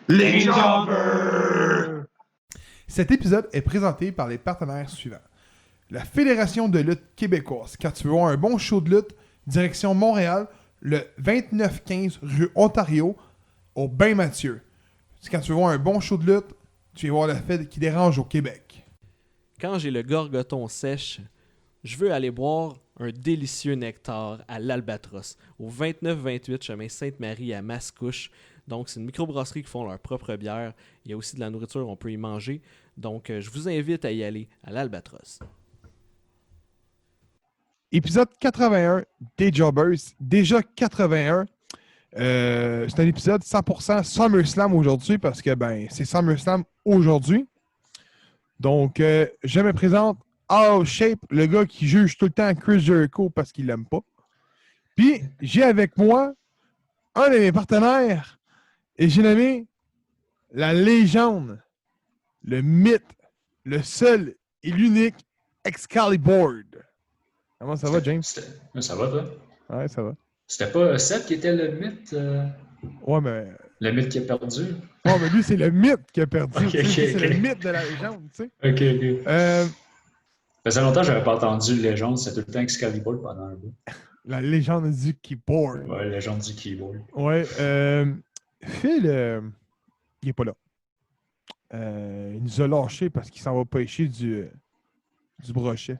Les Jobbers! Cet épisode est présenté par les partenaires suivants. La Fédération de lutte québécoise. Quand tu veux voir un bon show de lutte, direction Montréal, le 2915 rue Ontario, au Bain Mathieu. Quand tu veux voir un bon show de lutte, tu vas voir la fête qui dérange au Québec. Quand j'ai le gorgoton sèche, je veux aller boire un délicieux nectar à l'Albatros, au 29-28 chemin Sainte-Marie à Mascouche. Donc, c'est une microbrasserie qui font leur propre bière. Il y a aussi de la nourriture, on peut y manger. Donc, je vous invite à y aller à l'Albatros. Épisode 81 des Jobbers. Déjà 81. C'est un épisode 100% SummerSlam aujourd'hui parce que c'est SummerSlam aujourd'hui. Donc, je me présente All Shape, le gars qui juge tout le temps Chris Jericho parce qu'il l'aime pas. Puis, j'ai avec moi un de mes partenaires et j'ai nommé la légende, le mythe, le seul et l'unique Excalibur. Comment ça va, James? Ça va, toi? Ouais, ça va. C'était pas Seth qui était le mythe? Ouais, mais... Le mythe qui a perdu? Non, mais lui, c'est le mythe qui a perdu. Okay. C'est le mythe de la légende, tu sais. OK. Ça faisait longtemps que j'avais pas entendu légende. C'était tout le temps Excalibur pendant un bout. La légende du keyboard. Ouais, légende du keyboard. Ouais. Phil, il est pas là. Il nous a lâché parce qu'il s'en va pêcher du brochet.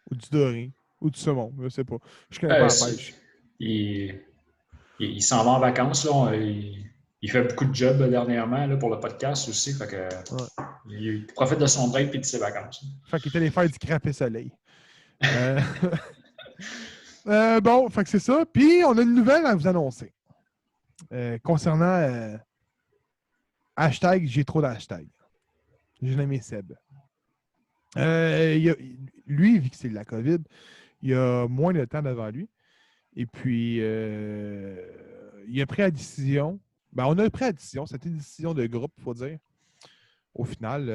Ou du doré. Ou du saumon. Je sais pas. Je connais pas la pêche. Il s'en va en vacances. Là. Il fait beaucoup de jobs dernièrement là, pour le podcast aussi. Fait que, il profite de son break et de ses vacances. Fait qu'il est allé faire du crapé soleil. Bon, fait que c'est ça. Puis, on a une nouvelle à vous annoncer. Concernant hashtag, j'ai trop d'hashtags. J'ai nommé Seb. Lui, vu que c'est de la COVID, il a moins de temps devant lui. Et puis, il a pris la décision. On a pris la décision. C'était une décision de groupe, il faut dire. Au final,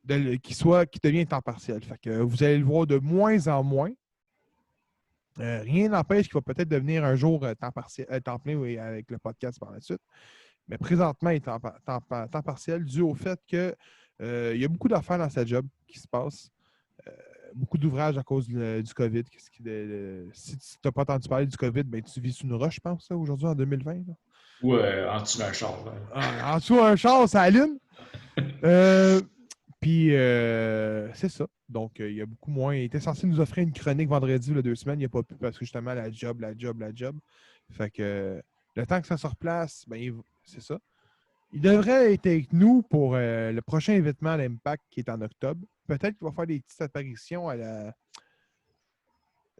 qui devient temps partiel. Fait que vous allez le voir de moins en moins. Rien n'empêche qu'il va peut-être devenir un jour temps plein avec le podcast par la suite. Mais présentement, il est temps partiel dû au fait que il y a beaucoup d'affaires dans sa job qui se passent. Beaucoup d'ouvrages à cause du COVID. Si tu n'as pas entendu parler du COVID, tu vis sous une roche, je pense, ça, aujourd'hui, en 2020. Là. Ouais, en dessous d'un char. En dessous d'un char, ça allume. Puis, c'est ça. Donc, il y a beaucoup moins. Il était censé nous offrir une chronique vendredi, il y a 2 semaines. Il n'y a pas pu parce que justement, la job. Fait que le temps que ça se replace, c'est ça. Il devrait être avec nous pour le prochain événement à l'Impact qui est en octobre. Peut-être qu'il va faire des petites apparitions à la.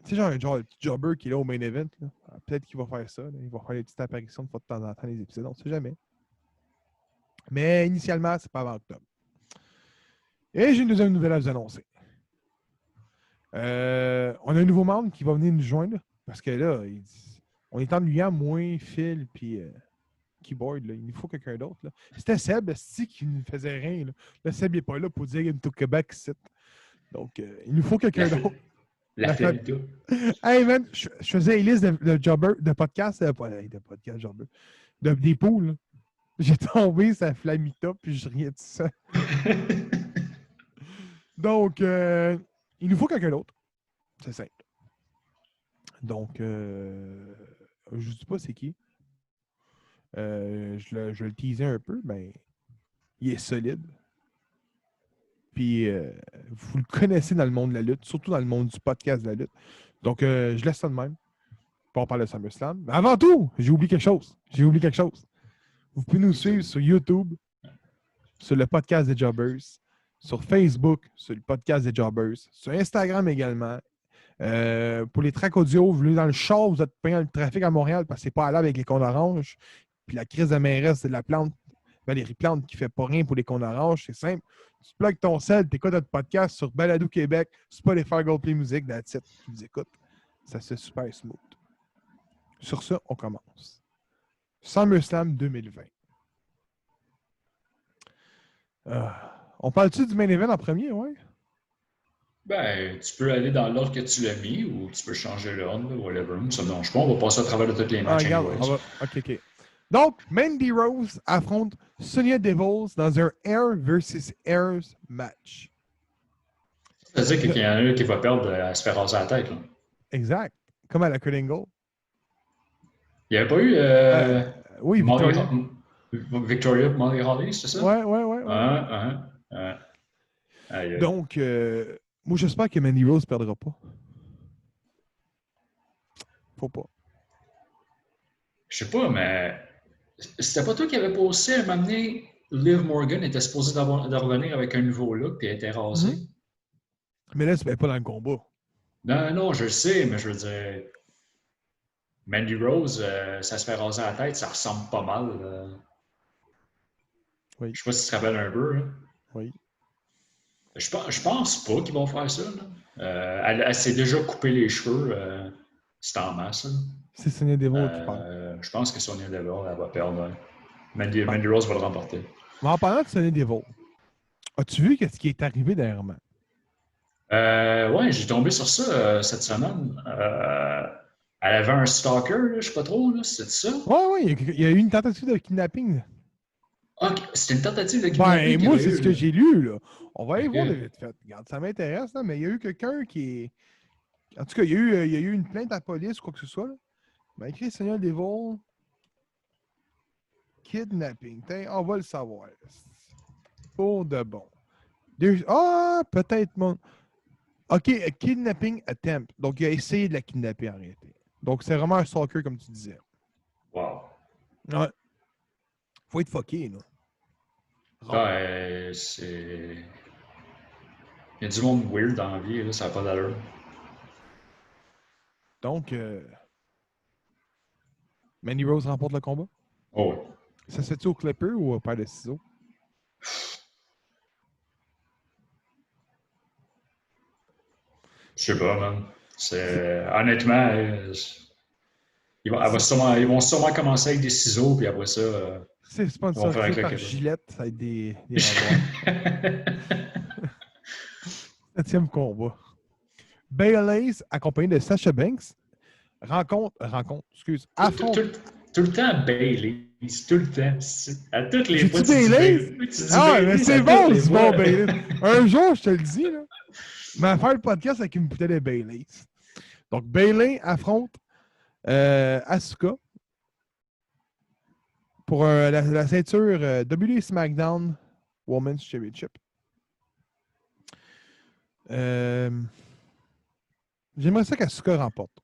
Tu sais, genre le petit jobber qui est là au main event. Là. Peut-être qu'il va faire ça. Là. Il va faire des petites apparitions de temps en temps les épisodes. On ne sait jamais. Mais initialement, c'est pas avant octobre. Et j'ai une deuxième nouvelle à vous annoncer. On a un nouveau membre qui va venir nous joindre. Parce que là, on est ennuyant, moins Phil puis Keyboard. Là. Il nous faut quelqu'un d'autre. Là. C'était Seb, qui ne faisait rien. Là, Seb n'est pas là pour dire into Québec. Donc, il nous faut quelqu'un d'autre. La Florida. Hey man, je faisais une liste de podcasts, de podcasts jobber, des poules. J'ai tombé sa flamita puis je riais de ça. Donc, il nous faut quelqu'un d'autre. C'est simple. Donc, je ne dis pas c'est qui. Je le teasais un peu, il est solide. Puis, vous le connaissez dans le monde de la lutte, surtout dans le monde du podcast de la lutte. Donc, je laisse ça de même. Puis on parle de SummerSlam. Mais avant tout, j'ai oublié quelque chose. Vous pouvez nous suivre sur YouTube, sur le podcast des Jobbers, sur Facebook, sur le podcast des Jobbers, sur Instagram également. Pour les tracks audio, vous voulez dans le char, vous êtes payant le trafic à Montréal parce que c'est pas à l'heure avec les cons d'orange. Puis la crise de mairesse, c'est de la plante, Valérie Plante, qui fait pas rien pour les cons d'orange. C'est simple. Tu plugues ton sel, t'écoutes notre podcast sur Balado Québec, Spotify, Gold Play Music, that's it. Tu nous écoutes. Ça se fait super smooth. Sur ça, on commence. SummerSlam 2020. On parle-tu du main event en premier, ouais? Tu peux aller dans l'ordre que tu l'as mis ou tu peux changer l'ordre, whatever. Ça ne me dérange pas. On va passer à travers de tous les matchs. Regarde, OK. Donc, Mandy Rose affronte Sonya Devils dans un Air versus Airs match. Ça veut dire qu'il y en a un qui va perdre à se faire raser la tête. Là. Exact. Comme à la Kurt Angle. Il n'y avait pas eu Oui, Molly, Victoria. Victoria Molly Holly, c'est ça? Ouais. Aïe. Donc, moi, j'espère que Mandy Rose ne perdra pas. Faut pas. Je sais pas, mais c'était pas toi qui avais posté à un moment donné, Liv Morgan était supposée de revenir avec un nouveau look puis elle était rasée. Mm-hmm. Mais là, c'est pas dans le combat. Non, je le sais, mais je veux dire, Mandy Rose, ça se fait raser la tête, ça ressemble pas mal. Oui. Je sais pas si tu te rappelles un peu. Là. Oui. Je pense pas qu'ils vont faire ça. Elle s'est déjà coupé les cheveux. C'est en masse. Là. C'est Sonya Deville qui parle. Je pense que Sonya Deville, elle va perdre. Hein. Mandy Rose va le remporter. Mais en parlant de Sonya Deville, as-tu vu ce qui est arrivé dernièrement? Ouais, j'ai tombé sur ça cette semaine. Elle avait un stalker, là, je sais pas trop, c'est ça? Ouais, il y a eu une tentative de kidnapping. Ah, c'était une tentative de kidnapping. Ben, moi, c'est ce que j'ai lu, là. On va aller Ok. voir de vite fait. Regarde, ça m'intéresse, là, mais il y a eu quelqu'un qui est. En tout cas, il y a eu une plainte à la police ou quoi que ce soit. Là. Il m'a écrit Sonya Deville. Kidnapping. On va le savoir. Pour de bon. Peut-être mon. OK, kidnapping attempt. Donc, il a essayé de la kidnapper en réalité. Donc, c'est vraiment un stalker, comme tu disais. Wow. Ouais. Faut être fucké, là. Ouais, c'est. Il y a du monde weird dans la vie, là, ça n'a pas d'allure. Donc, Mandy Rose remporte le combat. Oh oui. Ça se fait-tu au clipper ou au paire de ciseaux? Je sais pas, man. Honnêtement, ils vont sûrement commencer avec des ciseaux, puis après ça, C'est ils vont faire sponsorisé avec par le Gillette, ça va être des rasoirs. 7e combat. Bayley, accompagné de Sasha Banks, affronte. Tout le temps Bailey. Tout le temps. À toutes les fois, J'ai-tu Bayley? Ah, mais c'est bon, c'est bon, Bayley. Un jour, je te le dis, là. Mais faire le podcast avec une bouteille de Bayley. Donc, Bayley affronte Asuka pour la ceinture WWE SmackDown Women's Championship. J'aimerais ça qu'Asuka remporte.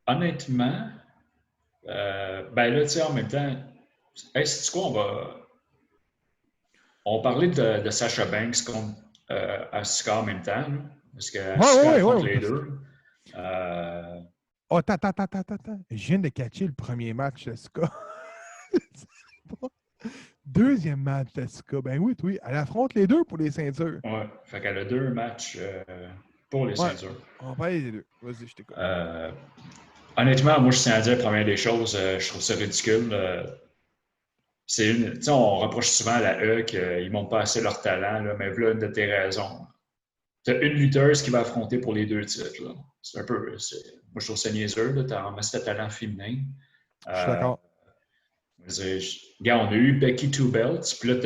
Honnêtement, ben là, tu sais, en même temps, hey, c'est quoi, on parlait de Sasha Banks contre Asuka en même temps, là, parce que Asuka affronte les deux. Attends. Je viens de catcher le premier match d'Asuka. Deuxième match d'Asuka. Ben oui, elle affronte les deux pour les ceintures. Ouais, fait qu'elle a 2 matchs pour les ceintures. On va parler des deux. Vas-y, je t'écoute. Honnêtement, moi, je tiens à dire, première des choses, je trouve ça ridicule. On reproche souvent à la E qu'ils ne montrent pas assez leur talent, là, mais voilà une de tes raisons. Tu as une lutteuse qui va affronter pour les 2 titres. Là. C'est un peu. Moi, je trouve ça niaiseux. Tu as un master talent féminin. Je suis d'accord. Regarde, on a eu Becky 2 belts, puis là,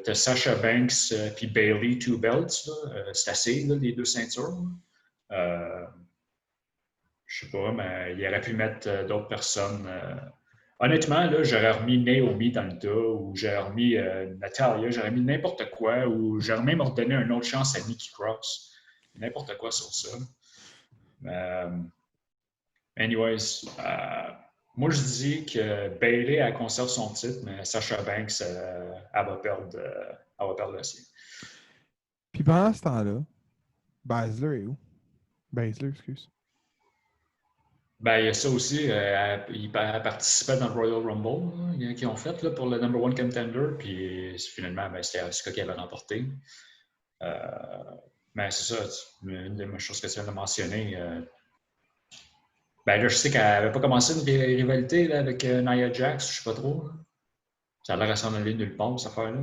tu as Sasha Banks puis Bayley 2 belts. C'est assez, là, les 2 ceintures. Je sais pas, mais il aurait pu mettre d'autres personnes. Honnêtement, là, j'aurais remis Naomi dans le tas, ou j'aurais remis Natalia, j'aurais mis n'importe quoi, ou j'aurais même redonné une autre chance à Nikki Cross. N'importe quoi sur ça. Anyways, moi, je dis que Bayley, elle conserve son titre, mais Sasha Banks, elle va perdre le sien. Puis pendant ce temps-là, Baszler est où? Baszler, excuse. Ben, il y a ça aussi. Il participait dans le Royal Rumble qu'ils ont fait là, pour le number 1 contender. Puis finalement, ben, c'était Asuka qui avait remporté. Mais c'est ça, une des choses que tu viens de mentionner. Ben là, je sais qu'elle n'avait pas commencé une rivalité là, avec Nia Jax, je sais pas trop. Là. Ça a l'air à s'en aller nulle part, cette affaire-là.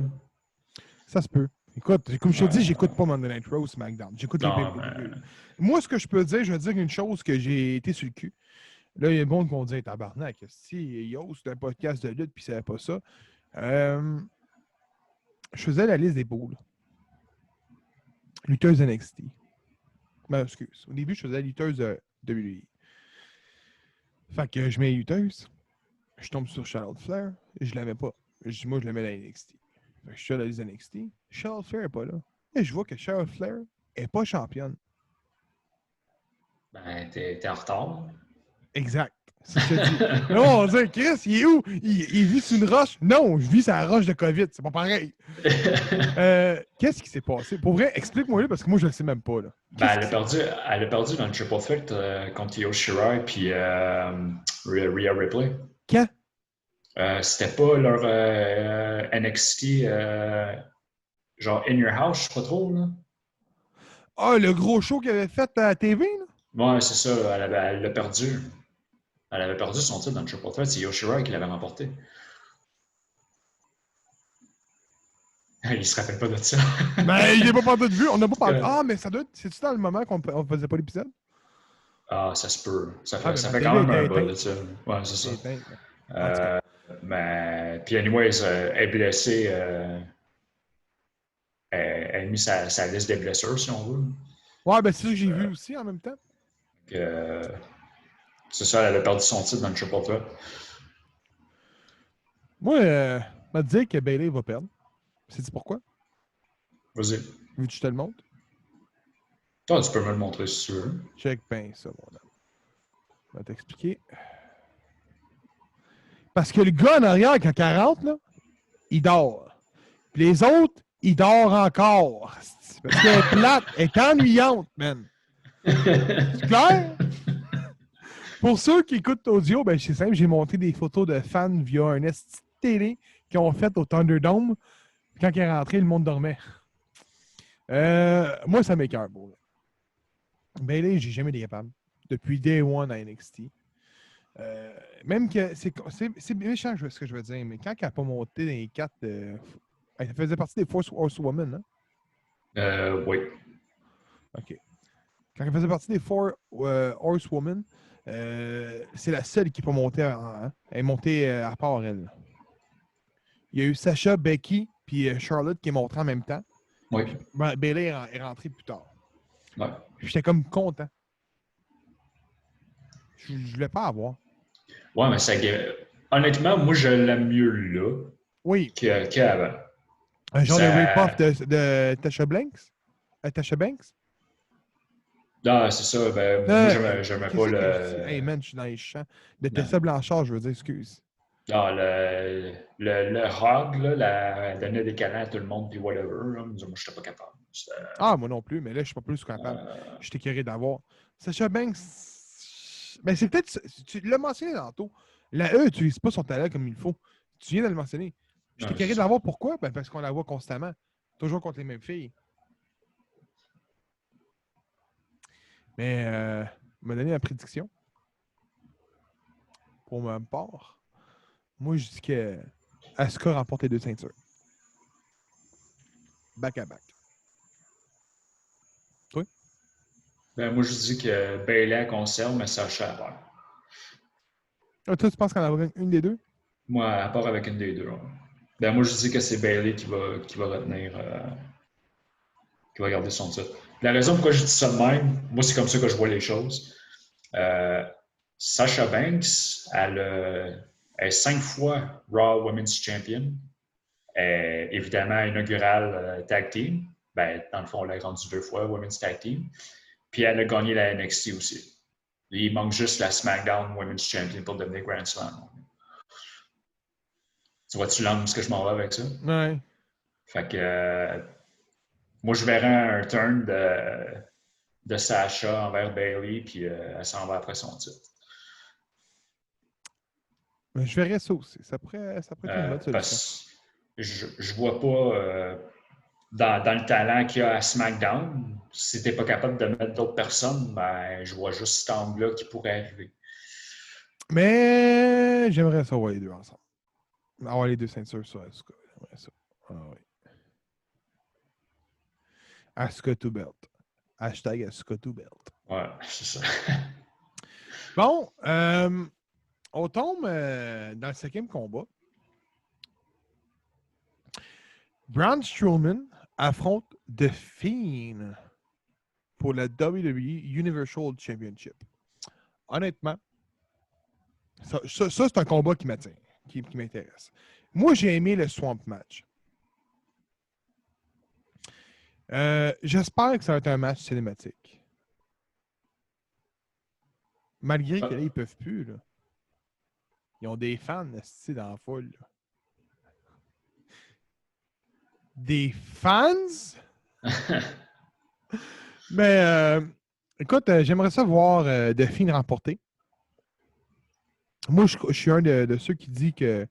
Ça se peut. Écoute, comme je te dis, j'écoute pas Monday Night Raw SmackDown. J'écoute les Non, pay-per-views. Moi, ce que je peux dire, je vais dire une chose que j'ai été sur le cul. Là, il y a des gens qui vont dire tabarnak. Si Yo, c'est un podcast de lutte puis il savait pas ça. Je faisais la liste des boules. Lutteuses NXT. Ben, excuse. Au début, je faisais lutteuse de WWE. Fait que je mets lutteuse. Je tombe sur Charlotte Flair. Et je l'avais pas. Je dis, moi, je la mets dans NXT. Fait que je suis sur la liste NXT. Charlotte Flair n'est pas là. Et je vois que Charlotte Flair n'est pas championne. Ben, t'es en retard. Exact. C'est ce que je te dis. Là, on va dire, Chris, il est où? Il vit sur une roche? Non, je vis sur la roche de COVID. C'est pas pareil. Qu'est-ce qui s'est passé? Pour vrai, explique-moi parce que moi, je le sais même pas. Là. Ben, elle a perdu dans le Triple Threat contre Io Shirai puis Rhea Ripley. Quand? C'était pas leur NXT genre In Your House, je sais pas trop, là. Ah, le gros show qu'il avait fait à la TV, là? Ouais, c'est ça, elle l'a perdu. Elle avait perdu son titre dans le Triple Threat, c'est Io Shirai qui l'avait remporté. Il se rappelle pas de ça. Ben, il n'est pas partout de vue. On n'a pas parlé. Ah, mais ça doit être. C'est-tu dans le moment qu'on faisait pas l'épisode? Ah, ça se peut. Ça Ah, fait ben, quand même un éteinte. bout de ça. Ouais, c'est ça. Éteinte, là. En tout cas. Mais, puis, anyways, elle est blessée. Elle a mis sa liste des blessures, si on veut. Ouais, ben, c'est ça que j'ai vu aussi en même temps. C'est ça, elle a perdu son titre dans le Triple Threat. Moi, je vais te dire que Bayley va perdre. Sais-tu pourquoi? Vas-y. Veux-tu que je te le montre? Toi, tu peux me le montrer si tu veux. Check bien ça, mon homme. Je vais t'expliquer. Parce que le gars en arrière, quand il rentre, là, il dort. Puis les autres, ils dorment encore. Parce qu'elle est plate, elle est ennuyante, man. C'est clair? Pour ceux qui écoutent l'audio, ben c'est simple, j'ai montré des photos de fans via un esti télé qu'ils ont fait au Thunderdome. Quand il est rentré, le monde dormait. Moi, ça m'écoeure, bon. Bayley, j'ai jamais été capable. Depuis Day One à NXT. Même que c'est méchant ce que je veux dire, mais quand elle n'a pas monté dans les 4, elle faisait partie des Force Horsewomen, hein? Oui. OK. Quand elle faisait partie des Four Horsewomen, c'est la seule qui peut monter hein? Elle est montée à part elle. Il y a eu Sasha, Becky, puis Charlotte qui est montée en même temps. Oui. Puis, Bayley est rentrée plus tard. Ouais. J'étais comme content. Je voulais pas avoir. Ouais, mais ça. Honnêtement, moi, je l'aime mieux là Oui. qu'avant. Un genre de rip-off de Tasha Banks? Tasha Banks? Non, c'est ça. Ben, moi, j'aimais pas le. Hey man, je suis dans les champs. De Tessa Blanchard, je veux dire, excuse. Non, le hog, là, elle donnait des câlins à tout le monde, puis whatever. Là. Moi, j'étais pas capable. Ah, moi non plus, mais là, je suis pas plus capable. J'étais curé d'avoir. Sasha Banks, ben c'est peut-être. Tu l'as mentionné tantôt. La E n'utilise pas son talent comme il faut. Tu viens de le mentionner. J'étais curé d'avoir pourquoi? Ben parce qu'on la voit constamment. Toujours contre les mêmes filles. Mais, m'a donné la prédiction. Pour ma part, moi, je dis que Asuka remporte les 2 ceintures. Back à back. Toi? Ben, moi, je dis que Bayley conserve, mais Sacha perd. Ah, toi, tu penses qu'on a une des deux? Moi, à part avec une des deux. Ouais. Ben, moi, je dis que c'est Bayley qui va retenir, qui va garder son titre. La raison pourquoi je dis ça de même, moi, c'est comme ça que je vois les choses. Sasha Banks, elle est 5 fois Raw Women's Champion. Évidemment, inaugurale Tag Team. Ben, dans le fond, elle a grandi 2 fois Women's Tag Team. Puis elle a gagné la NXT aussi. Il manque juste la SmackDown Women's Champion pour devenir Grand Slam. Tu vois-tu l'angle ce que je m'en vais avec ça? Ouais. Fait que moi, je verrais un turn de Sasha envers Bayley, puis elle s'en va après son titre. Mais je verrais ça aussi. Ça pourrait être une bonne solution. Je vois pas dans le talent qu'il y a à SmackDown, si t'es pas capable de mettre d'autres personnes, ben je vois juste cet angle-là qui pourrait arriver. Mais j'aimerais ça avoir les deux ensemble. Avoir les 2 ceintures sur Asuka. J'aimerais ça. Ah oui. Asuka to belt. Hashtag Asuka to belt. Ouais, c'est ça. Bon, on tombe dans le 5e combat. Braun Strowman affronte The Fiend pour la WWE Universal Championship. Honnêtement, ça c'est un combat qui m'attire, qui m'intéresse. Moi, j'ai aimé le Swamp Match. J'espère que ça va être un match cinématique. Malgré que là, ils peuvent plus. Là. Ils ont des fans dans la foule. Là. Des fans? Mais écoute, j'aimerais ça voir The Fiend remporter. Moi, je suis un de ceux qui dit que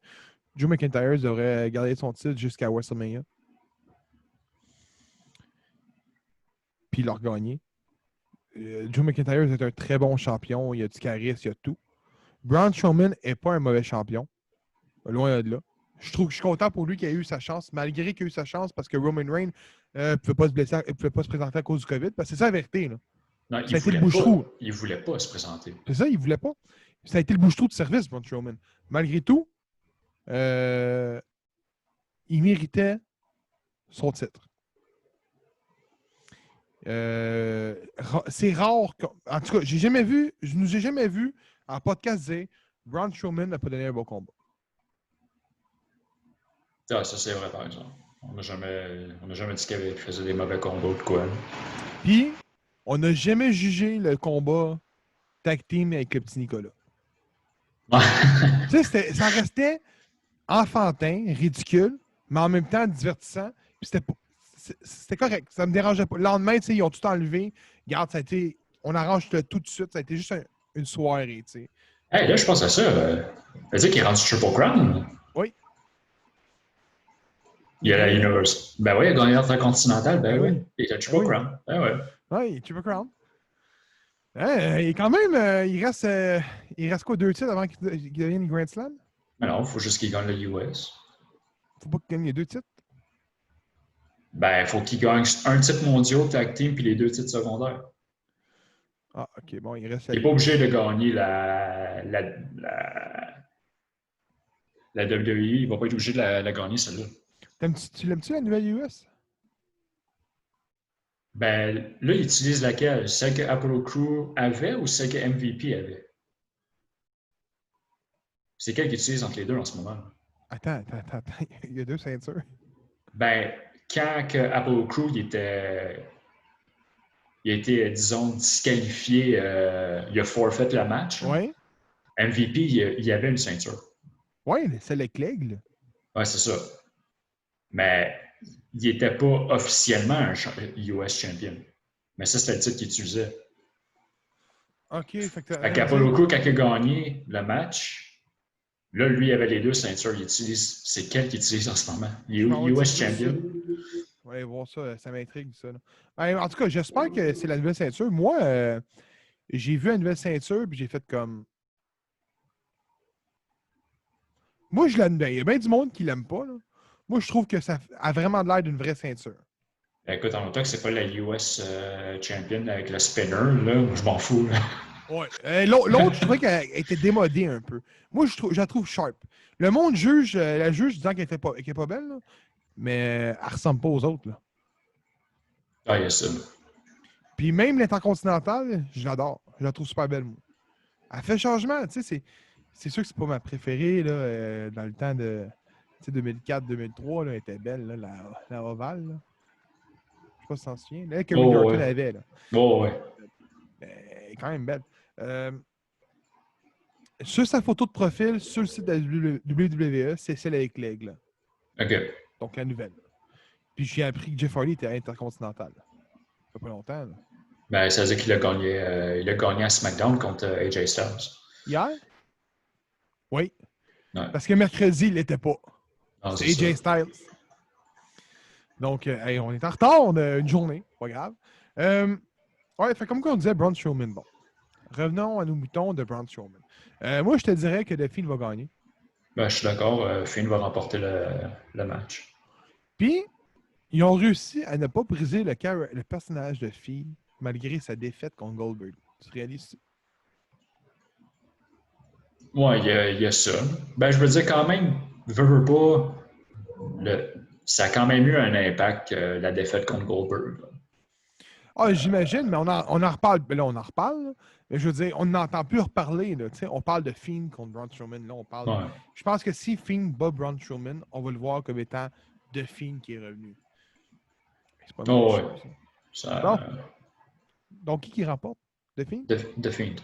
Drew McIntyre devrait garder son titre jusqu'à WrestleMania. Puis il l'a regagné. Drew McIntyre est un très bon champion. Il a du charisme, il a tout. Braun Strowman n'est pas un mauvais champion. Loin de là. Je suis content pour lui qu'il ait eu sa chance, malgré qu'il ait eu sa chance, parce que Roman Reigns ne pouvait pas se blesser, pouvait pas se présenter à cause du COVID. Parce que c'est ça la vérité. Là. Non, ça a été le bouche-trou. Il voulait pas se présenter. C'est ça, il voulait pas. Ça a été le bouche-trou de service, Braun Strowman. Malgré tout, il méritait son titre. C'est rare. En tout cas, je nous ai jamais vu en podcast dire Braun Strowman n'a pas donné un bon combat. Ah, ça, c'est vrai, par exemple. On n'a jamais dit qu'il faisait des mauvais combats ou de quoi. Puis, on n'a jamais jugé le combat tag team avec le petit Nicolas. Tu sais, ça restait enfantin, ridicule, mais en même temps divertissant. Puis c'était correct. Ça me dérangeait pas. Le lendemain, ils ont tout enlevé. Regarde, ça a été. On arrange tout de suite. Ça a été juste une soirée, tu sais. Hey, là, je pense à ça. Ça veut dire qu'il est rendu Triple Crown? Oui. Il y a la Universe. Ben oui, il a gagné l'Intercontinental. Ben oui. Il a Triple Crown. Ben oui. Oui, Triple Crown. Et quand même, il reste quoi, 2 titres avant qu'il devienne Grand Slam? Mais non, il faut juste qu'il gagne le US. Faut pas qu'il gagne les 2 titres? Ben, il faut qu'il gagne un titre mondial tag team puis les 2 titres secondaires. Ah, ok, bon, il reste. Il n'est pas obligé de gagner la WWE. Il ne va pas être obligé de la gagner, celle-là. Tu l'aimes-tu, la nouvelle US? Ben, là, il utilise laquelle? Celle que Apollo Crew avait ou celle que MVP avait? C'est quelle qu'il utilise entre les deux en ce moment? Attends. Il y a 2 ceintures. Ben, quand Apollo Crew il a été, disons, disqualifié, il a forfait le match. Oui. MVP, il y avait une ceinture. Oui, celle avec l'aigle. Oui, c'est ça. Mais il n'était pas officiellement un US champion. Mais ça, c'était le titre qu'il utilisait. OK. Fait qu'Apollo Crew, quand il a gagné le match, là, lui, il avait les 2 ceintures. C'est quel qu'il utilise en ce moment? US champion. On va aller voir ça m'intrigue, ça. Ben, en tout cas, j'espère que c'est la nouvelle ceinture. Moi, j'ai vu la nouvelle ceinture, puis j'ai fait comme... Moi, je l'aime bien. Il y a bien du monde qui l'aime pas, là. Moi, je trouve que ça a vraiment l'air d'une vraie ceinture. Écoute, en même temps que c'est pas la US champion avec le spinner, là, je m'en fous. Ouais. L'autre, je trouvais qu'elle était démodée un peu. Moi, je la trouve sharp. Le monde juge, la juge disant qu'elle est pas belle, là, mais elle ressemble pas aux autres. Là. Ah, il y a ça. Puis même l'Intercontinentale, je l'adore. Je la trouve super belle, moi. Elle fait changement, tu sais, c'est sûr que c'est pas ma préférée, là, dans le temps de 2004-2003, elle était belle, là, la ovale, là. Je sais pas si tu t'en souviens. Là, que Rick Orton avait, là. Oh, ouais. Elle est quand même belle. Sur sa photo de profil, sur le site de la WWE, c'est celle avec l'aigle. OK. Donc, la nouvelle. Puis j'ai appris que Jeff Hardy était intercontinental. Ça fait pas longtemps, là. Ben, ça veut dire qu'il a gagné à SmackDown contre AJ Styles. Hier? Oui. Ouais. Parce que mercredi, il l'était pas. Non, c'est AJ Styles. Donc, on est en retard, on a une journée, pas grave. Ouais, fait comme on disait, Braun Strowman. Bon. Revenons à nos moutons de Braun Strowman. Moi, je te dirais que The Fiend va gagner. Ben, je suis d'accord. Finn va remporter le match. Puis, Ils ont réussi à ne pas briser le personnage de Fiend malgré sa défaite contre Goldberg. Tu réalises ça? Ouais, il y a ça. Ben, je veux dire, quand même, veux pas, ça a quand même eu un impact, la défaite contre Goldberg. Ah, j'imagine, mais on en reparle. Là, on en reparle. Là. Mais je veux dire, on n'entend plus reparler. Là, on parle de Fiend contre Braun Strowman. Là, on parle. Ouais. Je pense que si Fiend bat Braun Strowman, on va le voir comme étant The Fiend qui est revenu. C'est pas une Oh, mauvaise ouais. chose. Ça, Bon. Donc, qui remporte? The Fiend? The Fiend.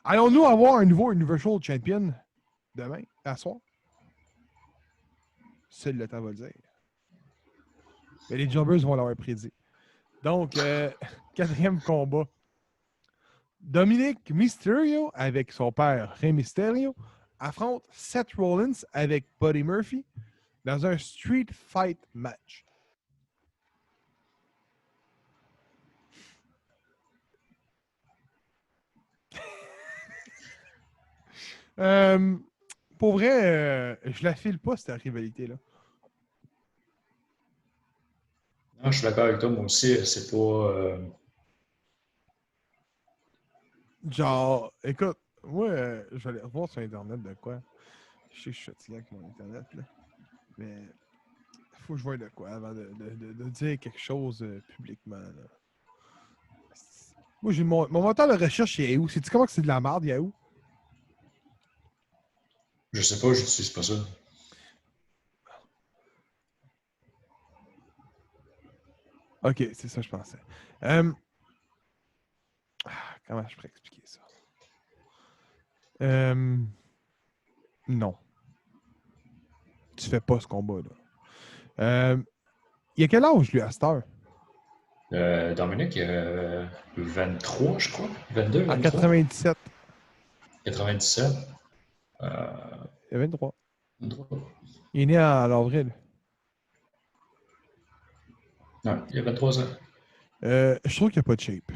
Allons-nous avoir un nouveau Universal Champion demain, à soir? Seul le temps va le dire. Mais les Jobbers vont l'avoir prédit. Donc, quatrième combat. Dominic Mysterio avec son père Rey Mysterio affronte Seth Rollins avec Buddy Murphy dans un Street Fight match. Pour vrai, je la file pas cette rivalité-là. Non, je suis d'accord avec toi, moi aussi, c'est pas. Genre, écoute, moi, je vais aller revoir sur Internet de quoi. Je sais que je suis fatigué avec mon Internet, là. Mais il faut que je voie de quoi avant de dire quelque chose publiquement. Là. Moi, j'ai mon moteur de recherche chez Yahoo. Sais-tu comment que c'est de la merde, Yahoo? Je sais pas, j'utilise pas ça. Ok, c'est ça, je pensais. Comment je pourrais expliquer ça? Non. Tu fais pas ce combat-là. Il a quel âge, lui, à cette heure? Dominique, 23, je crois. 22, En 23. 97. 97. Il a 23. 23. Il est né en avril. Non, il y a 23 ans. Je trouve qu'il n'y a pas de shape.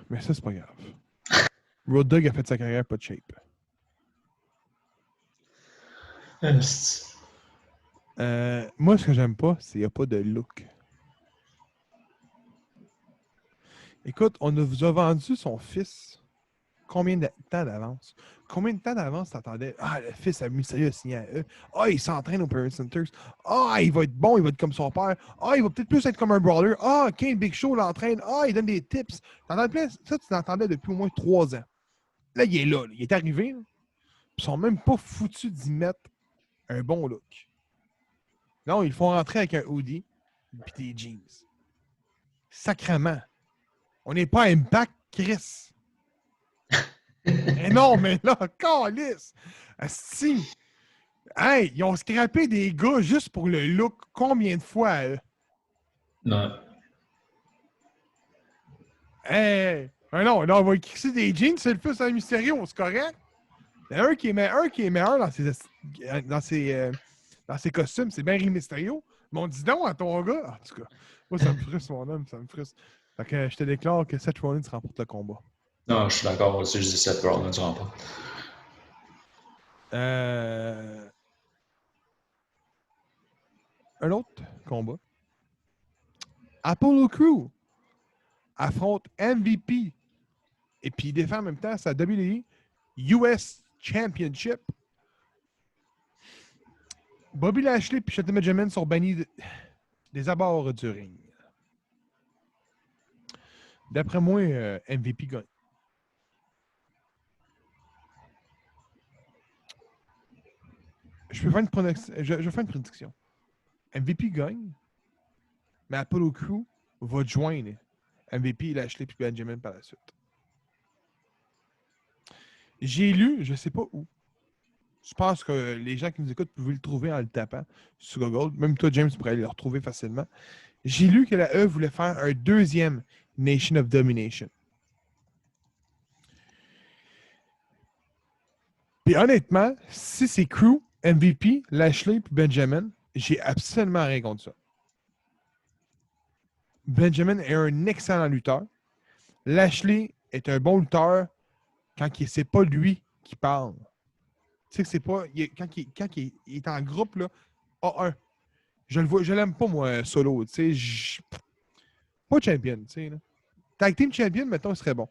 Mais ça, c'est pas grave. Road Dogg a fait sa carrière, pas de shape. Moi, ce que j'aime pas, c'est qu'il n'y a pas de look. Écoute, on vous a vendu son fils combien de temps d'avance? Combien de temps d'avance t'attendais? Ah, le fils a Mysterio a signé à eux. Ah, il s'entraîne au Parent Centers. Ah, il va être bon, il va être comme son père. Ah, il va peut-être plus être comme un brawler. Ah, Kane Big Show l'entraîne. Ah, il donne des tips. T'entends plein? Ça, tu l'entendais depuis au moins 3 ans. Là, il est là. Il est arrivé. Là. Ils sont même pas foutus d'y mettre un bon look. Non, ils le font rentrer avec un hoodie et des jeans. Sacrement. On n'est pas à Impact, Chris. Mais non, mais là, calice! Asti! Hey, ils ont scrappé des gars juste pour le look combien de fois, eux? Non. Hey! Non, là, on va crisser des jeans, c'est le fils à Mysterio, c'est correct? Il y en a un qui est meilleur dans ses costumes, c'est bien Rey Mysterio. Mais on dit non à ton gars. En tout cas, moi, ça me frustre, mon homme, ça me frustre. Fait que je te déclare que Seth Rollins remporte le combat. Non, je suis d'accord aussi, je dis Seth Rollins ne remporte. Un autre combat. Apollo Crew affronte MVP et puis il défend en même temps sa WWE US Championship. Bobby Lashley et Shelton Benjamin sont bannis des abords du ring. D'après moi, MVP gagne. Je vais faire une prédiction. MVP gagne, mais Apollo Crew va joindre MVP, Lashley et Benjamin par la suite. J'ai lu, je ne sais pas où. Je pense que les gens qui nous écoutent peuvent le trouver en le tapant sur Google. Même toi, James, tu pourrais le retrouver facilement. J'ai lu que la E voulait faire un deuxième Nation of Domination. Puis honnêtement, si c'est Crew, MVP, Lashley et Benjamin, j'ai absolument rien contre ça. Benjamin est un excellent lutteur. Lashley est un bon lutteur quand c'est pas lui qui parle. Tu sais que c'est pas. Quand il est en groupe, là, A1, Je l'aime pas, moi, solo. Tu sais, pas champion, tu sais. Là. Tag Team Champion, mettons, il serait bon.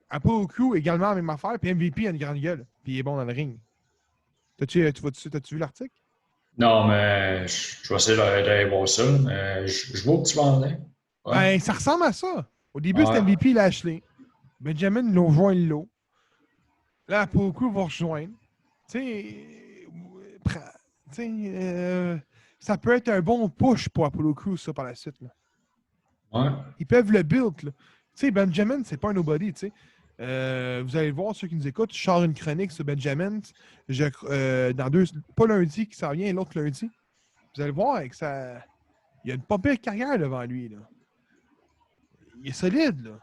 Apollo Crew, également, la même affaire. Puis MVP a une grande gueule. Puis il est bon dans le ring. T'as-tu vu l'article? Non, mais je vais essayer d'aller voir ça. Mais je vois où tu vas en aller. Ouais. Ben, ça ressemble à ça. Au début, c'était Ouais. MVP Lashley. Benjamin l'a rejoint le lot. Là, Apollo Crew va rejoindre. Tu sais, ça peut être un bon push pour Apollo Crew, ça, par la suite. Là. Ouais. Ils peuvent le build. Tu sais, Benjamin, c'est pas un nobody, tu sais. Vous allez le voir, ceux qui nous écoutent, je sors une chronique sur Benjamin. Pas lundi qui s'en vient, l'autre lundi. Vous allez le voir avec ça. Il a une pas pire carrière devant lui. Là. Il est solide.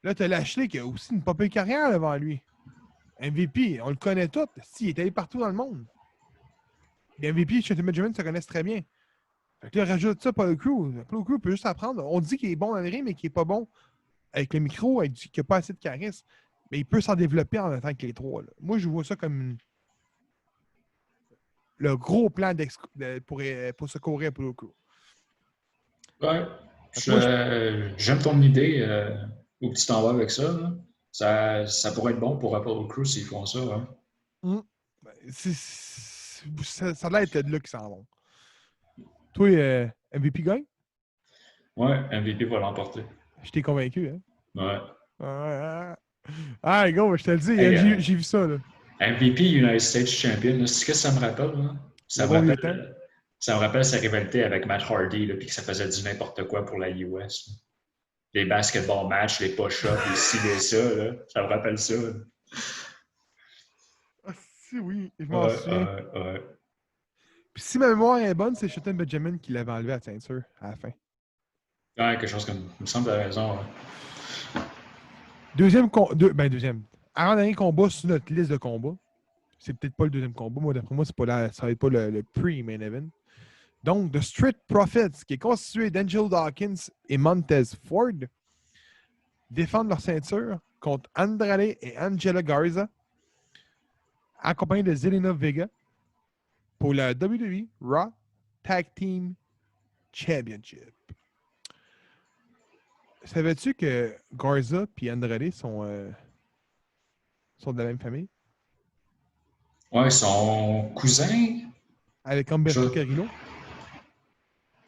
Là, tu as Lashley qui a aussi une pas pire carrière devant lui. MVP, on le connaît tous. Il est allé partout dans le monde. Les MVP chez Benjamin se connaissent très bien. Fait que là, rajoute ça pour le crew. Le crew peut juste apprendre. On dit qu'il est bon dans le ring, mais qu'il n'est pas bon avec le micro, qu'il n'a pas assez de charisme. Mais il peut s'en développer en même temps que les trois. Là. Moi, je vois ça comme le gros plan pour secourir pour le crew. Ouais. J'aime ton idée où tu t'en vas avec ça. Là. Ça pourrait être bon pour Apollo Crew s'ils font ça. Hein. Ça a l'air d'être de là qu'ils s'en vont. Toi, MVP gagne? Ouais, MVP va l'emporter. Je t'ai convaincu, hein? Ouais. Ah, gros, je te le dis, Hey, j'ai vu ça, là. MVP United States Champion, c'est ce que ça me rappelle, là? Ça me rappelle sa rivalité avec Matt Hardy, là, puis que ça faisait du n'importe quoi pour la US. Là. Les basketball matchs, les push-ups, les ci, les ça, là. Ça me rappelle ça. Ah, si, oui, je m'en souviens. Ouais. Puis si ma mémoire est bonne, c'est Shelton Benjamin qui l'avait enlevé à la ceinture à la fin. Ouais, quelque chose comme. Il me semble que t'as raison. Ouais. Deuxième. Avant-dernier combat sur notre liste de combats. C'est peut-être pas le deuxième combat. Moi, d'après moi, ça va être pas le pre-main event. Donc, The Street Profits, qui est constitué d'Angel Dawkins et Montez Ford, défendent leur ceinture contre Andrade et Angela Garza, accompagnés de Zelina Vega, pour la WWE Raw Tag Team Championship. Savais-tu que Garza et Andrade sont de la même famille? Ouais, son cousin. Avec Humberto Carrillo.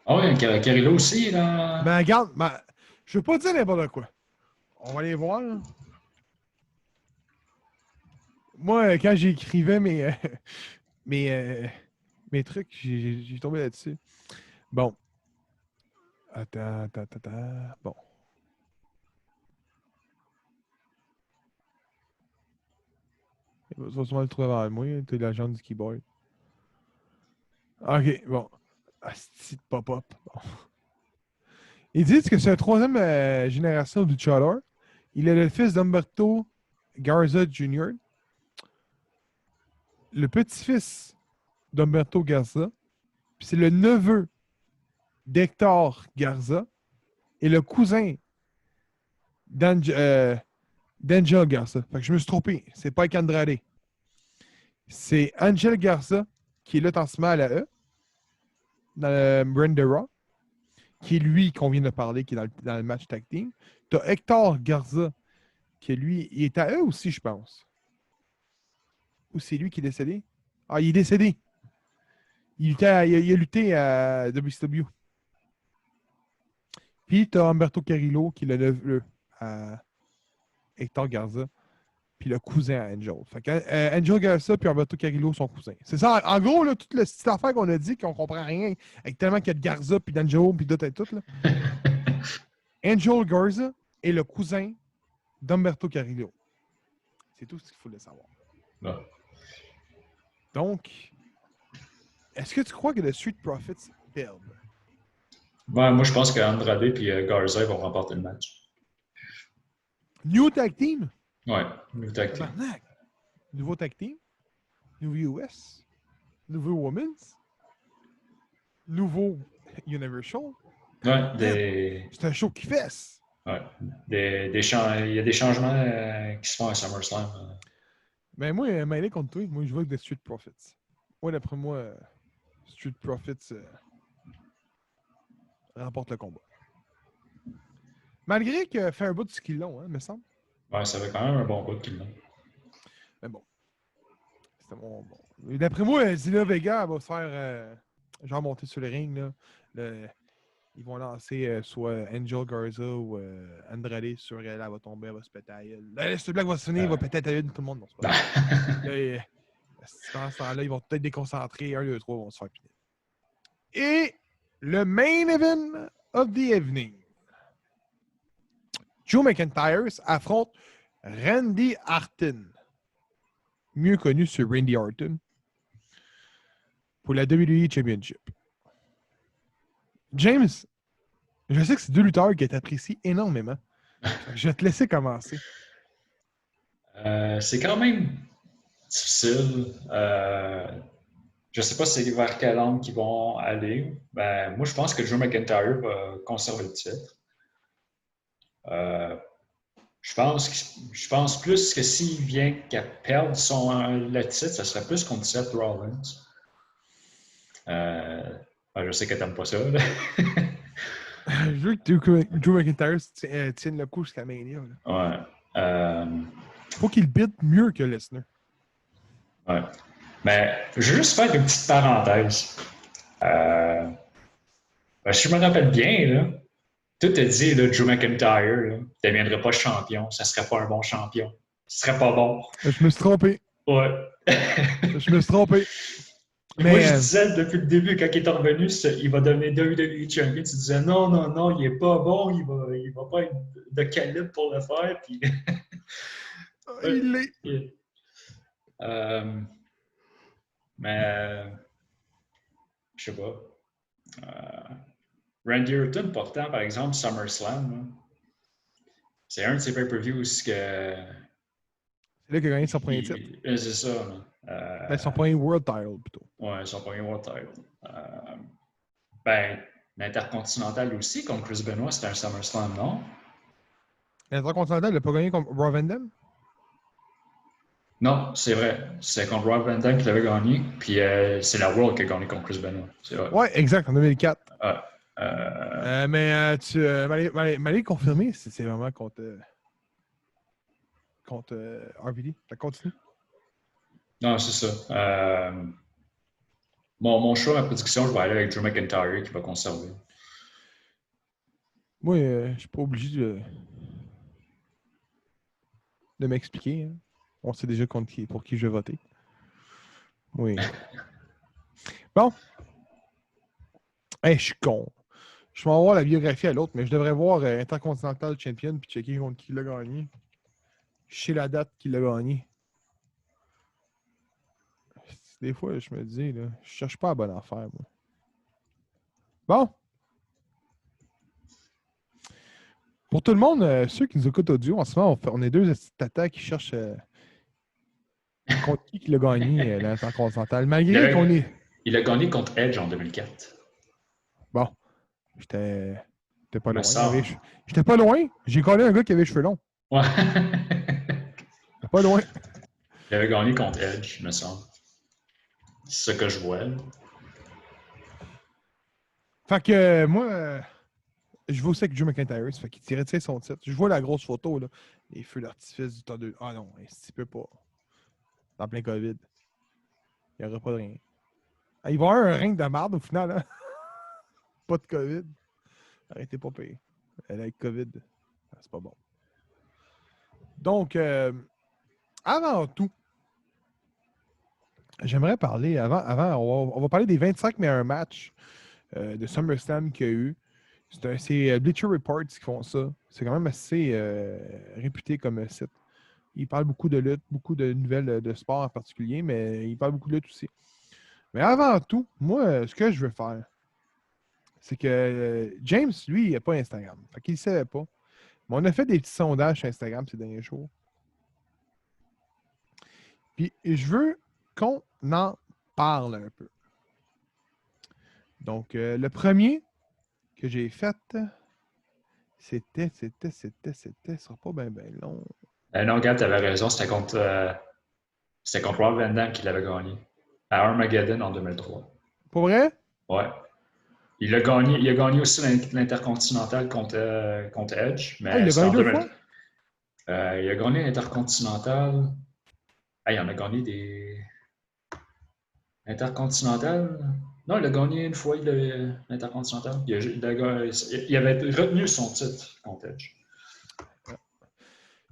Ah ouais, Carrillo aussi, là. Ben, regarde, je veux pas dire n'importe quoi. On va aller voir. Là. Moi, quand j'écrivais mes trucs, j'ai tombé là-dessus. Bon. Attends. Bon. Tu vas sûrement le trouver avant moi. Tu es l'agent du keyboard. OK, bon. Asti de pop-up. Bon. Ils disent que c'est la troisième génération du Luchador. Il est le fils d'Humberto Garza Jr., le petit-fils d'Humberto Garza, puis c'est le neveu d'Hector Garza et le cousin d'Angel Garza. Fait que je me suis trompé. C'est pas avec Andrade. C'est Angel Garza qui est là en ce moment à la E, dans le Brand de Raw, qui est lui qu'on vient de parler, qui est dans le match tag team. Tu as Hector Garza, qui lui, il est à eux aussi, je pense. Ou c'est lui qui est décédé? Ah, il est décédé. Il a lutté à WCW. Puis tu as Humberto Carrillo, qui est le neveu à Hector Garza, puis le cousin à Angel. Fait que, Angel Garza puis Humberto Carrillo sont cousins. C'est ça, en gros, là, toute la petite affaire qu'on a dit, qu'on comprend rien, avec tellement qu'il y a de Garza, puis d'Angel, puis d'autres et tout. Là. Angel Garza est le cousin d'Humberto Carrillo. C'est tout ce qu'il faut le savoir. Non. Donc, est-ce que tu crois que le Street Profits perdent? Ouais, moi, je pense qu'Andrade et Garza vont remporter le match. New Tag Team? Ouais, New Tag Team. Nouveau Tag Team? Nouveau US? Nouveau Women's? Nouveau Universal? Ouais, c'est un show qui fesse. Ouais, il y a des changements qui se font à SummerSlam. Ben moi, mêlé contre toi, moi je vois que des Street Profits. Moi, d'après moi, Street Profits remporte le combat. Malgré qu'il fait un bout de ce qu'ils l'ont, me semble. Ouais, ça fait quand même un bon bout qu'ils l'ont. Mais bon. C'était bon. D'après moi, Zelina Vega va se faire genre monter sur le ring. Là. Ils vont lancer soit Angel Garza ou Andrade sur elle. Elle va tomber, elle va se péter à elle. Là, ce blague va se finir, il va péter à elle tout le monde. Non, c'est pas vrai. Là, ce temps-là, ils vont peut-être déconcentrer. 1, 2, 3 vont se faire piner. Et le main event of the evening. Drew McIntyre affronte Randy Orton, mieux connu sur Randy Orton, pour la WWE Championship. James, je sais que c'est 2 lutteurs qui t'apprécient énormément. Je vais te laisser commencer. C'est quand même difficile. Je ne sais pas vers quel angle ils vont aller. Moi, je pense que Drew McIntyre va conserver le titre. Je pense plus que s'il vient qu'à perdre le titre, ça serait plus contre Seth Rollins. Je sais que tu n'aimes pas ça. Je veux que Drew McIntyre tienne le coup jusqu'à Mania. Ouais. Faut qu'il bite mieux que Lesnar. Ouais. Mais je veux juste faire une petite parenthèse. Si je me rappelle bien, là, tout te dit, là, Drew McIntyre ne deviendrait pas champion. Ça serait pas un bon champion. Ce serait pas bon. Je me suis trompé. Ouais. Je me suis trompé. Mais moi, je disais depuis le début, quand il est revenu, il va devenir WWE Champion. Tu disais non, il est pas bon, il va pas être de calibre pour le faire. Puis... il l'est. Mais je sais pas. Randy Orton, pourtant, par exemple, SummerSlam, là, c'est un de ses pay-per-views où c'est là qu'il a gagné son premier titre. C'est ça. Son premier World Title, plutôt. Ouais, son premier World Title. L'Intercontinental aussi, contre Chris Benoit, c'était un SummerSlam, non? L'Intercontinental, il n'a pas gagné contre Rob Van Dam? Non, c'est vrai. C'est contre Rob Van Dam qu'il avait gagné. Puis c'est la World qui a gagné contre Chris Benoit. Ouais, exact, en 2004. Mais tu m'allais confirmer, c'est vraiment contre RVD. Ça continue? Non, c'est ça. Mon choix, ma prédiction, je vais aller avec Drew McIntyre qui va conserver. Moi, je ne suis pas obligé de m'expliquer. Hein. On sait déjà pour qui je vais voter. Oui. Bon. Hey, je suis con. Je vais voir la biographie à l'autre, mais je devrais voir Intercontinental Champion puis checker contre qui l'a gagné. Je sais la date qu'il l'a gagné. Des fois, je me dis, là, je cherche pas la bonne affaire, moi. Bon. Pour tout le monde, ceux qui nous écoutent audio, en ce moment, on est 2 tatas qui cherchent contre qui l'a gagné l'Intercontinental. Malgré qu'on est... Il a gagné contre Edge en 2004. Bon. J'étais pas loin. J'étais pas loin. J'ai connu un gars qui avait les cheveux longs. Ouais. J'étais pas loin. Il avait gagné contre Edge, me semble. C'est ce que je vois. Fait que moi, je vois aussi avec Drew McIntyre. Fait qu'il tirait son titre. Je vois la grosse photo, là. Les feux d'artifice du temps de... Ah non, il peut pas. En plein COVID. Il n'y aura pas de rien. Ah, il va y avoir un ring de merde au final, hein? Pas de COVID. Arrêtez pas pire. Elle a avec COVID. Ah, c'est pas bon. Donc, avant tout, j'aimerais parler, on va parler des 25 meilleurs matchs de SummerSlam qu'il y a eu. C'est Bleacher Report qui font ça. C'est quand même assez réputé comme site. Ils parlent beaucoup de lutte, beaucoup de nouvelles de sport en particulier, mais ils parlent beaucoup de lutte aussi. Mais avant tout, moi, ce que je veux faire, c'est que James, lui, il n'a pas Instagram. Fait qu'il ne savait pas. Mais on a fait des petits sondages sur Instagram ces derniers jours. Puis je veux qu'on en parle un peu. Donc, le premier que j'ai fait, c'était, ça sera pas bien long. Non, Gab, tu avais raison, c'était contre Rob Van Dam qui l'avait gagné. À Armageddon en 2003. Pour vrai? Ouais. Il a gagné aussi l'Intercontinental contre Edge. Mais il a gagné 2 fois? Il a gagné l'Intercontinental. Il en a gagné des. Intercontinental? Non, il a gagné une fois l'Intercontinental. Il avait retenu son titre contre Edge.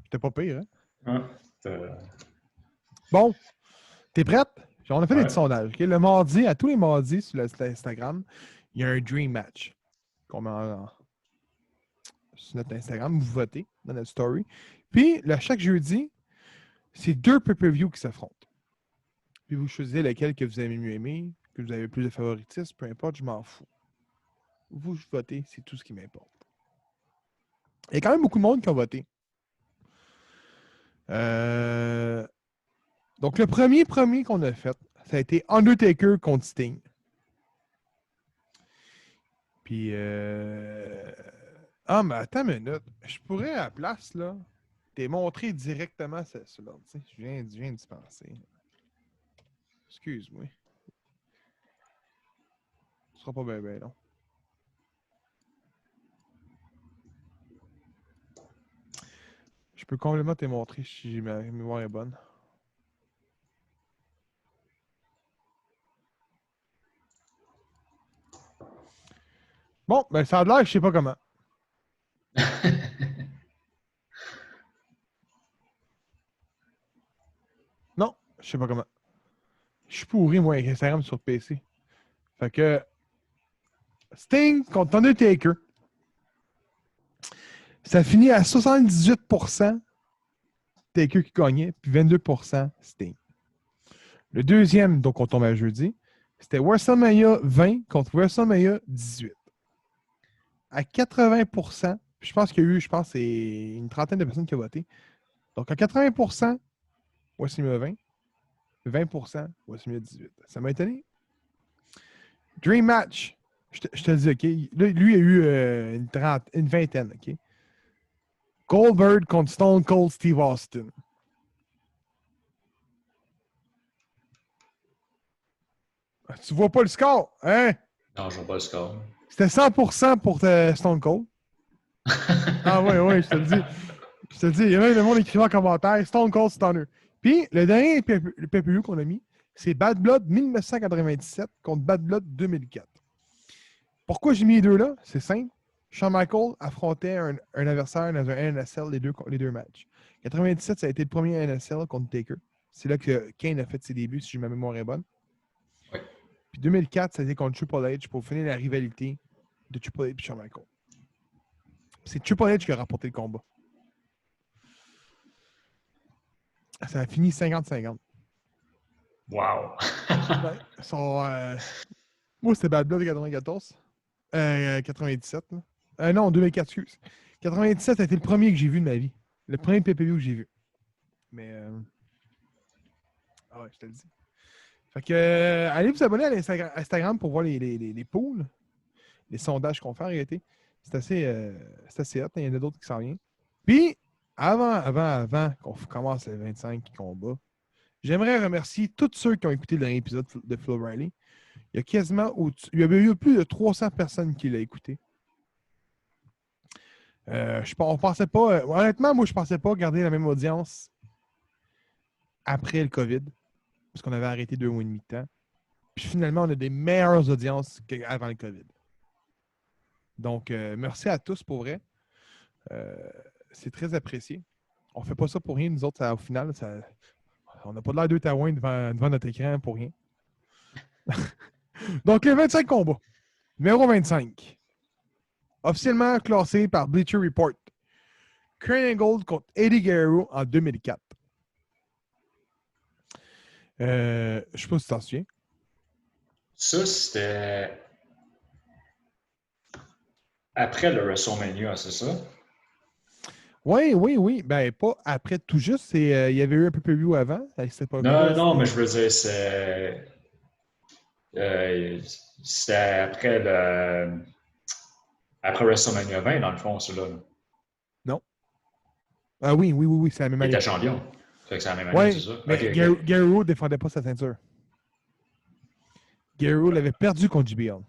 C'était pas pire, hein? Ouais. Bon, t'es prête? On a fait des Ouais. petits sondages. Okay? Le mardi, à tous les mardis sur Instagram, il y a un Dream Match qu'on met sur notre Instagram. Vous votez dans notre story. Puis, chaque jeudi, c'est 2 pay-per-view qui s'affrontent. Puis, vous choisissez lequel que vous avez mieux aimé, que vous avez plus de favoritisme, peu importe, je m'en fous. Vous votez, c'est tout ce qui m'importe. Il y a quand même beaucoup de monde qui ont voté. Donc, le premier qu'on a fait, ça a été Undertaker contre Sting. Puis, mais attends une minute. Je pourrais, à la place, là, te montrer directement cela. Je viens d'y penser. Excuse-moi. Ce sera pas bien long. Je peux complètement te montrer si ma mémoire est bonne. Bon, ben ça a l'air, je sais pas comment. Non, je sais pas comment. Je suis pourri, moi, avec Instagram sur PC. Fait que Sting contre Undertaker. Ça finit à 78% Taker qui gagnait, puis 22% Sting. Le deuxième, donc on tombe à jeudi, c'était WrestleMania 20 contre WrestleMania 18. À 80%, je pense qu'il y a eu, c'est une trentaine de personnes qui ont voté. Donc à 80%, WrestleMania 20, 20%, WrestleMania 18. Ça m'a étonné. Dream Match, je te le dis, OK? Là, lui, il y a eu une vingtaine, OK? Goldberg contre Stone Cold Steve Austin. Tu vois pas le score, hein? Non, je vois pas le score. C'était 100% pour Stone Cold. Ah oui, je te le dis. Je te le dis, il y a même le monde écrivant en commentaire, Stone Cold Stunner. Puis, le dernier pay-per-view qu'on a mis, c'est Bad Blood 1997 contre Bad Blood 2004. Pourquoi j'ai mis les deux là? C'est simple. Shawn Michaels affrontait un adversaire dans un NSL les deux matchs. 97, ça a été le premier NSL contre Taker. C'est là que Kane a fait ses débuts, si ma mémoire est bonne. Oui. Puis 2004, ça a été contre Triple H pour finir la rivalité de Triple H et Shawn Michaels. C'est Triple H qui a remporté le combat. Ça a fini 50-50. Wow! Moi, c'était Bad Blood 94. 97. Non, 2004, excuse. 97, ça a été le premier que j'ai vu de ma vie. Le premier pay-per-view que j'ai vu. Mais... Ah ouais, je te le dis. Fait que, allez vous abonner à l'Instagram pour voir les pools, les sondages qu'on fait en réalité. C'est assez hot. Il y en a d'autres qui s'en viennent. Puis, avant qu'on commence les 25 combats, j'aimerais remercier tous ceux qui ont écouté le dernier épisode de Flo Riley. Il y a il y avait eu plus de 300 personnes qui l'ont écouté. On pensait pas... honnêtement, moi, je pensais pas garder la même audience après le COVID. Parce qu'on avait arrêté 2 mois et demi de temps. Puis finalement, on a des meilleures audiences qu'avant le COVID. Donc, merci à tous pour vrai. C'est très apprécié. On fait pas ça pour rien. Nous autres, au final, on n'a pas de l'air d'Ottawa devant notre écran pour rien. Donc, les 25 combats. Numéro 25. Officiellement classé par Bleacher Report. Kurt Angle contre Eddie Guerrero en 2004. Je sais pas si tu t'en souviens. Ça, c'était après le WrestleMania, c'est ça? Oui. Ben, pas après tout juste. Il y avait eu un pay-per-view avant. Non, mais je veux dire, c'était après WrestleMania 20, dans le fond, celui-là. Non. Ah oui, c'est la même année. Il était champion. Fait que c'est la même année, c'est ça? Mais Okay. Guerrero ne défendait pas sa ceinture. Guerrero l'avait perdu contre JBL.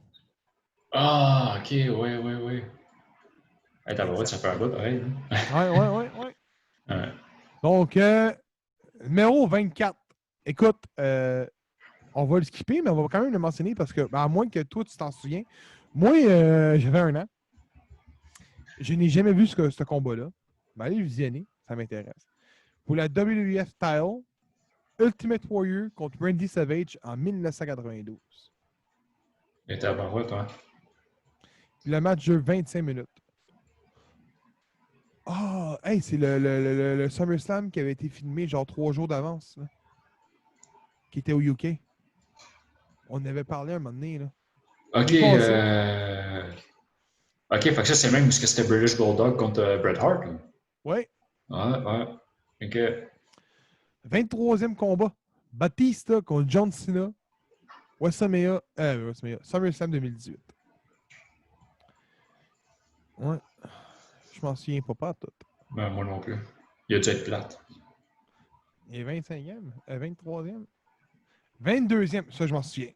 Ah, ok, ouais. Hey, t'as ça fait un bout, pareil. Ouais. Ouais. Donc, numéro 24. Écoute, on va le skipper, mais on va quand même le mentionner parce que, à moins que toi, tu t'en souviens, moi, j'avais 1 an. Je n'ai jamais vu ce combat-là. Mais allez le visionner, ça m'intéresse. Pour la WWF Title, Ultimate Warrior contre Randy Savage en 1992. Et t'as ouais, toi. Le match dure 25 minutes. Ah, hey, c'est le SummerSlam qui avait été filmé genre 3 jours d'avance, là, qui était au UK. On en avait parlé un moment donné, là. Ok, L'année passée. ok, fait que ça, c'est même parce que c'était British Bulldog contre Bret Hart. Là. Ouais. Ouais. Ok. 23e combat. Batista contre John Cena. WrestleMania. SummerSlam 2018. Ouais. Je m'en souviens pas tout. Ben, moi non plus. Il a dû être plate. Et 25e? 23e? 22e, ça je m'en souviens.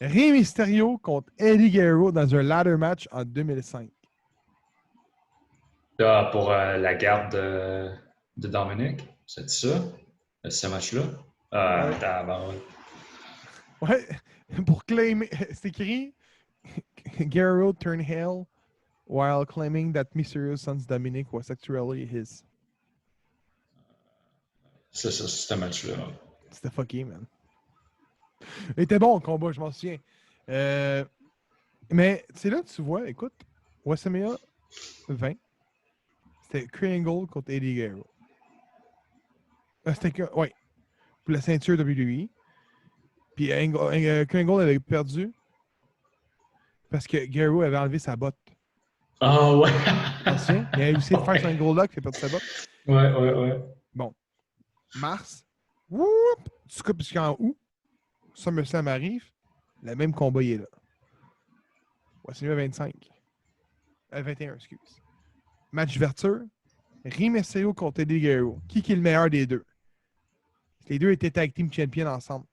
Rey Mysterio contre Eddie Guerrero dans un ladder match en 2005. Là, pour la garde de Dominic, c'est ça? C'est ce match-là? Ah, Ouais. tabarouette. Ouais. Pour claimer. C'est écrit Guerrero turned heel while claiming that Mysterio's son Dominic was actually his. C'est ça, c'est ce match-là. C'était fucké, man. Il était bon le combat, je m'en souviens. Mais c'est là que tu vois, écoute, WrestleMania 20, c'était Kurt Angle contre Eddie Guerrero. C'était que, ouais, pour la ceinture WWE. Puis Kurt Angle avait perdu parce que Guerrero avait enlevé sa botte. Ah ouais! T'en souviens? Il a essayé de faire son ouais. Angle Lock, il a perdu sa botte. Ouais. Bon, mars, whoop, tu coupes jusqu'en août, SummerSlam arrive, le même combat il est là. WrestleMania 25. 21, excuse. Match d'ouverture, Rey Mysterio contre Eddie Guerrero. Qui est le meilleur des deux? Les deux étaient tag team champions ensemble.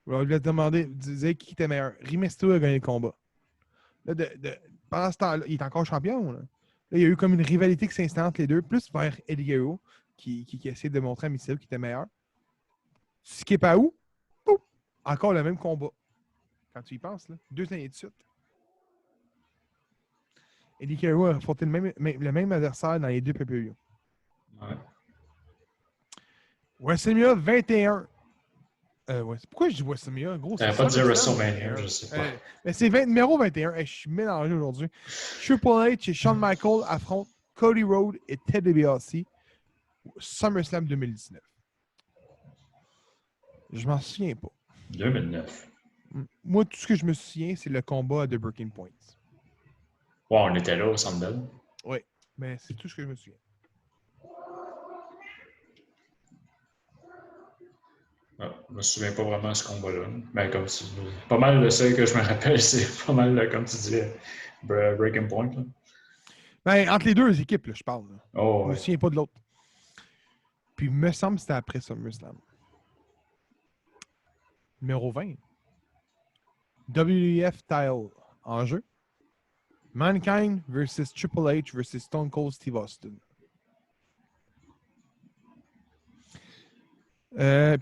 On lui a demandé, disait qui était meilleur. Rey Mysterio a gagné le combat. Là, pendant ce temps-là, il est encore champion. Là, il y a eu comme une rivalité qui s'installe entre les deux, plus vers Eddie Guerrero, qui essayait de montrer à Mysterio qu'il était meilleur. Skip à où? Boum! Encore le même combat. Quand tu y penses, là, 2 années de suite. Eddie Guerrero a affronté le même adversaire dans les deux PPU. Ouais. WrestleMania 21. Ouais. Pourquoi je dis WrestleMania? Gros, c'est T'aurais pas dit SummerSlam WrestleMania, 21. je sais pas. Mais c'est numéro 21. Hey, je suis mélangé aujourd'hui. Triple H et Shawn Michaels affrontent Cody Rhodes et Ted DiBiase. SummerSlam 2019. Je m'en souviens pas. 2009. Moi, tout ce que je me souviens, c'est le combat de Breaking Points. Ouais, on était là au Centre Bell. Oui, mais c'est tout ce que je me souviens. Ouais, je me souviens pas vraiment de ce combat-là. Mais comme tu pas mal de ce que je me rappelle, c'est pas mal, comme tu disais, Breaking Point. Là. Ben, entre les deux équipes, là, je parle. Là. Oh, Je me ouais. souviens pas de l'autre. Puis, il me semble que c'était après SummerSlam. Numéro 20. WWF Title en jeu. Mankind versus Triple H versus Stone Cold Steve Austin.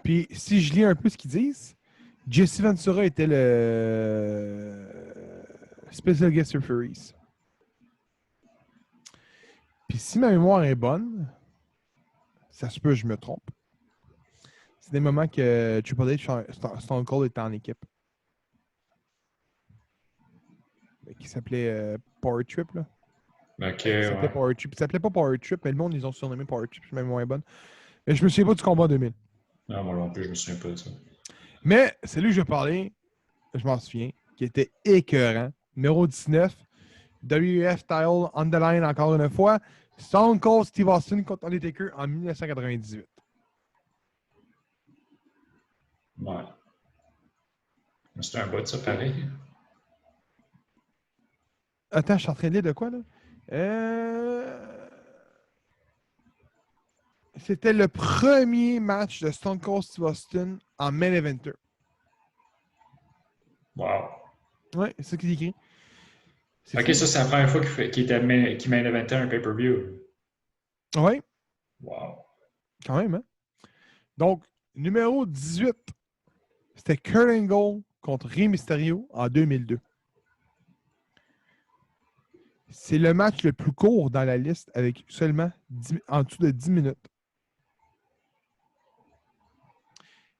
Puis, si je lis un peu ce qu'ils disent, Jesse Ventura était le Special Guest Referees. Puis, si ma mémoire est bonne, ça se peut que je me trompe. C'est des moments que Triple H et Stone Cold étaient en équipe. Qui s'appelait Power Trip, là. Ok, Ça s'appelait ouais. Power Trip. Ça s'appelait pas Power Trip, mais le monde, ils ont surnommé Power Trip. C'est même moins bonne. Mais je me souviens pas du combat en 2000. Non, moi non plus, je me souviens pas de ça. Mais celui que je vais parler, je m'en souviens, qui était écœurant. Numéro 19, WF Title on the line encore une fois. Stone Cold Steve Austin contre Undertaker en 1998. Ouais. C'était un bout, ça, pareil. Attends, je suis en train de lire de quoi, là? C'était le premier match de Stone Cold Steve Austin en main eventer. Wow. Ouais, c'est ce qu'il écrit. C'est Ok, fou. ça, c'est la première fois qu'il main eventait un pay-per-view. Ouais, Wow. quand même, hein? Donc, numéro 18, c'était Kurt Angle contre Rey Mysterio en 2002. C'est le match le plus court dans la liste avec seulement en dessous de 10 minutes.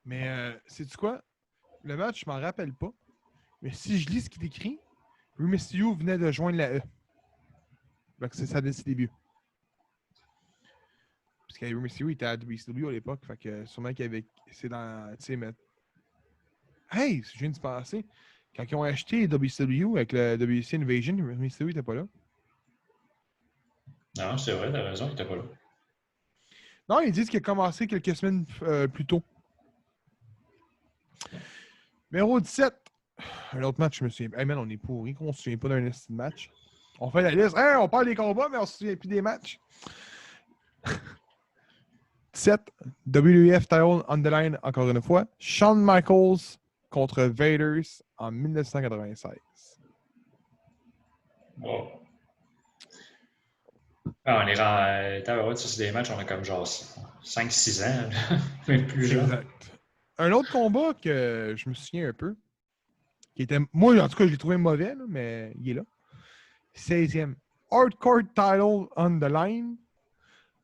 Mais, sais-tu quoi? Le match, je m'en rappelle pas. Mais si je lis ce qu'il écrit, Rey Mysterio venait de joindre la E. Donc, c'est ça dès ses débuts. Parce que Rey Mysterio était à WCW à l'époque. Fait que sûrement qu'il avait. C'est dans. Tu sais, mais. Hey, je viens de se passer. Quand ils ont acheté WCW avec le WC Invasion, Rey Mysterio n'était pas là. Non, c'est vrai, t'as raison, il était pas là. Non, ils disent qu'il a commencé quelques semaines plus tôt. Numéro 17. Un autre match, je me souviens. Hey man, on est pourri, on se souvient pas d'un match. On fait la liste. Hey, on parle des combats, mais on se souvient plus des matchs. 17. WWF Title on the line, encore une fois. Shawn Michaels contre Vaders en 1996. Wow. Ah, on est ça, c'est des matchs, on a comme genre 5-6 ans, même plus jeune. Exact. Un autre combat que je me souviens un peu, qui était. Moi, en tout cas, je l'ai trouvé mauvais, là, mais il est là. 16e. Hardcore Title on the line.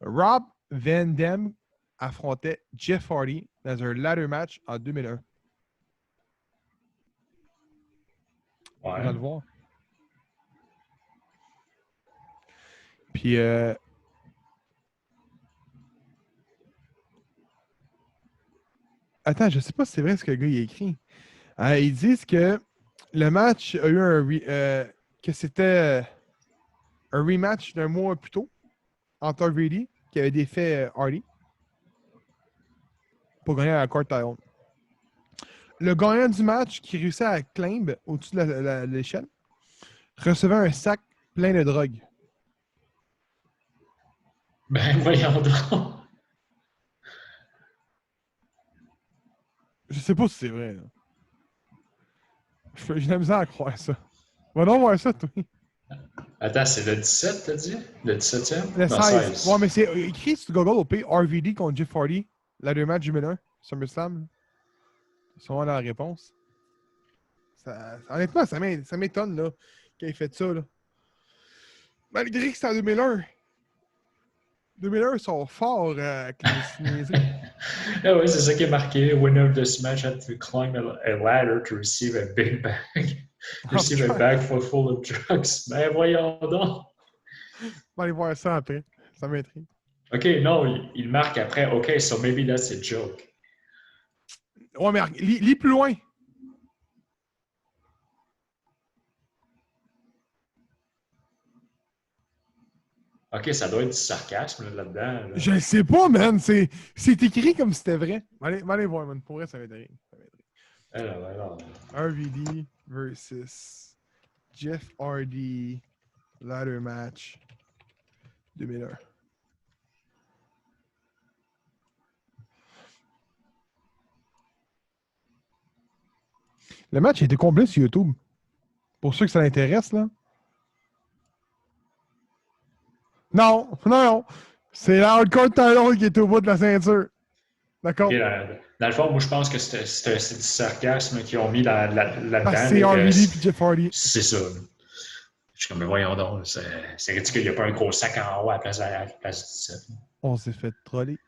Rob Van Dam affrontait Jeff Hardy dans un ladder match en 2001. Vous allez Ouais. le voir. Puis, attends, je sais pas si c'est vrai ce que le gars il a écrit. Ils disent que le match a eu que c'était un rematch d'un mois plus tôt entre Hardy qui avait défait Hardy pour gagner la Hardcore Title. Le gagnant du match qui réussit à climb au-dessus de l'échelle recevait un sac plein de drogue. Ben, voyons donc. Je sais pas si c'est vrai. Là. J'ai de la misère à croire ça. Va donc voir ça, toi. Attends, c'est le 17, t'as dit? Le 17e? Le Non, 16. 16. Ouais, mais c'est écrit sur Google au P RVD contre Jeff Hardy. La deux matchs 2001. SummerSlam. C'est sûrement la réponse. Honnêtement, ça m'étonne là qu'il ait fait ça. Là. Malgré que c'est en 2001. 2001, ils sont forts avec les niaiseries. Ah oui, c'est ça qui est marqué. Winner of this match had to climb a ladder to receive a big bag. Receive a bag full of drugs. Ben voyons donc. On va aller voir ça après. Ça m'intrigue. OK, non, il marque après. OK, so maybe that's a joke. Ouais, mais lis plus loin. OK, ça doit être du sarcasme là-dedans. Là. Je ne sais pas, man. C'est écrit comme si c'était vrai. Allez voir, man. Pour vrai, ça m'intrigue. Alors. RVD versus Jeff Hardy ladder match 2001. Le match a été complet sur YouTube. Pour ceux que ça intéresse, là. Non. C'est la Hardcore Title qui est au bout de la ceinture. D'accord? Okay, dans le fond, moi, je pense que c'est du sarcasme qu'ils ont mis là-dedans. Parce que c'est RVD et Jeff Hardy. C'est ça. Je suis comme, mais voyons donc, c'est ridicule, il n'y a pas un gros sac en haut à la place du 17. On s'est fait troller.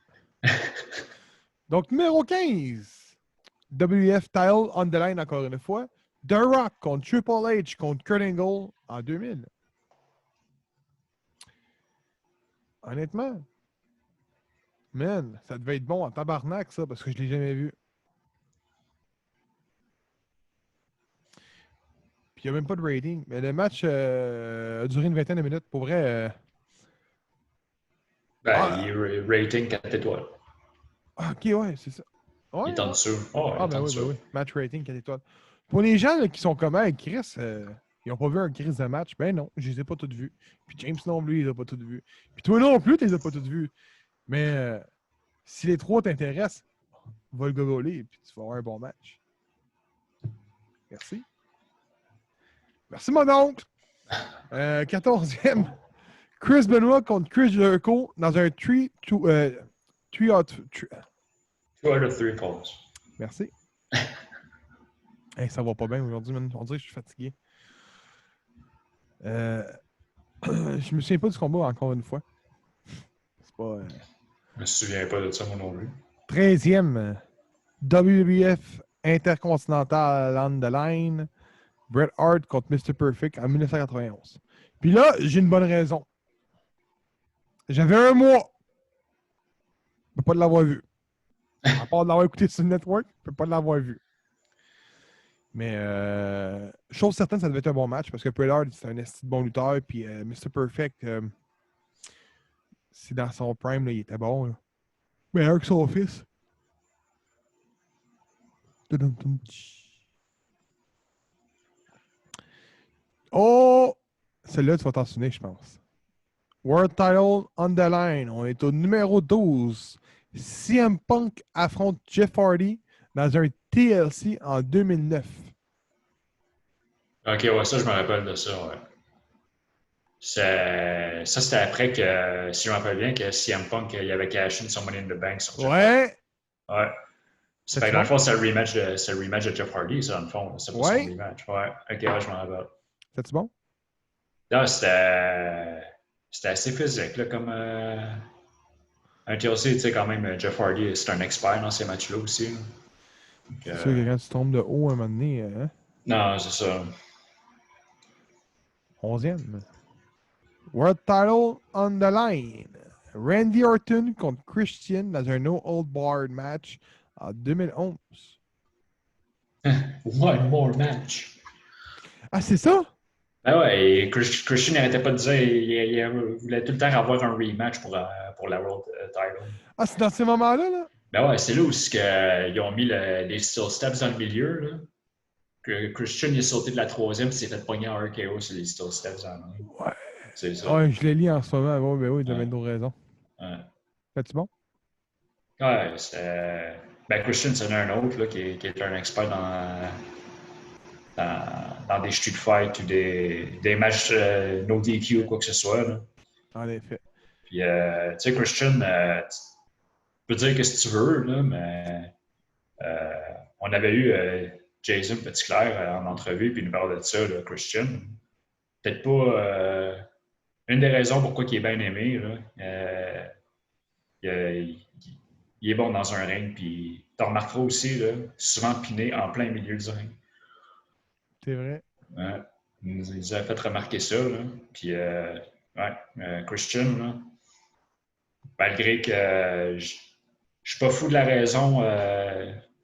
Donc, numéro 15. WF Title on the line encore une fois. The Rock contre Triple H contre Kurt Angle en 2000. Honnêtement, man, ça devait être bon en tabarnak, ça, parce que je ne l'ai jamais vu. Puis il n'y a même pas de rating. Mais le match a duré une vingtaine de minutes. Pour vrai. Il est rating 4 étoiles. Ok, ouais, c'est ça. Ouais, Il est en dessous. Oh, ben oui. Match rating 4 étoiles. Pour les gens là, qui sont comme hey, Chris, ils n'ont pas vu un Chris de match. Ben non, je les ai pas toutes vues. Puis James non plus, il les a pas toutes vues. Puis toi non plus, tu les as pas toutes vues. Mais si les trois t'intéressent, va le googler et puis tu vas avoir un bon match. Merci. Merci, mon oncle. 14e. Chris Benoit contre Chris Jericho dans un 3 out. 2 out of 3 falls. Merci. Hey, ça va pas bien aujourd'hui, man. On dirait que je suis fatigué. Je me souviens pas du combat encore une fois. C'est pas. Je me souviens pas de ça, moi non plus. 13e. WWF Intercontinental on the line. Bret Hart contre Mr. Perfect en 1991. Puis là, j'ai une bonne raison. J'avais un mois. Je peux pas l'avoir vu. À part de l'avoir écouté sur le network, je peux pas l'avoir vu. Mais chose certaine, ça devait être un bon match parce que Bret Hart, c'est un esti de bon lutteur. Puis Mr. Perfect, c'est dans son prime, là, il était bon. Là. Meilleur que son fils. Oh! Celle-là, tu vas t'en souvenir, je pense. World Title on the line. On est au numéro 12. CM Punk affronte Jeff Hardy dans un TLC en 2009. Ok, ouais, ça, je me rappelle de ça, ouais. Ça, c'était après que, si je me rappelle bien, que CM Punk, il avait caché sur Money in the Bank sur Jeff Ouais! Hardy. Ouais. C'est fait que dans le fond, c'est le rematch de Jeff Hardy, ça, dans le fond. C'est pas son rematch. Ouais, ok, ouais, je m'en rappelle. C'était-tu bon? Là, c'était assez physique, là, comme un TLC, tu sais, quand même, Jeff Hardy, c'est un expert dans ces matchs-là aussi. C'est sûr que quand tu tombes de haut à un moment donné, hein? Non, c'est ça. 11e. World Title on the line. Randy Orton contre Christian dans un No Hold Barred match en 2011. One more match. Ah, c'est ça? Ben ouais, et Christian n'arrêtait pas de dire il voulait tout le temps avoir un rematch pour la World Title. Ah, c'est dans ces moments-là, là? Ben ouais, c'est là où ils ont mis les Steel Steps dans le milieu. Là. Que Christian il est sauté de la 3e et s'est fait pogner en RKO sur les Steel Steps en main. Ouais. C'est ça. Ouais, je l'ai lu en ce moment. Ouais, ben oui, il avait une raison. Ouais. Fais-tu bon? Ouais, c'était. Ben, Christian, c'en est un autre là, qui est un expert dans des street fights ou des matchs no DQ ou quoi que ce soit. Là. En effet. Puis, tu sais, Christian, tu peux dire ce que tu veux, là, mais on avait eu Jason Petitclerc en entrevue, puis il nous parlait de ça, là, Christian. Peut-être pas une des raisons pourquoi il est bien aimé. Là, il est bon dans un ring, puis tu remarqueras aussi, là, souvent piné en plein milieu du ring. C'est vrai. Ouais. Il nous a fait remarquer ça. Là. Puis, Christian, là, malgré que je suis pas fou de la raison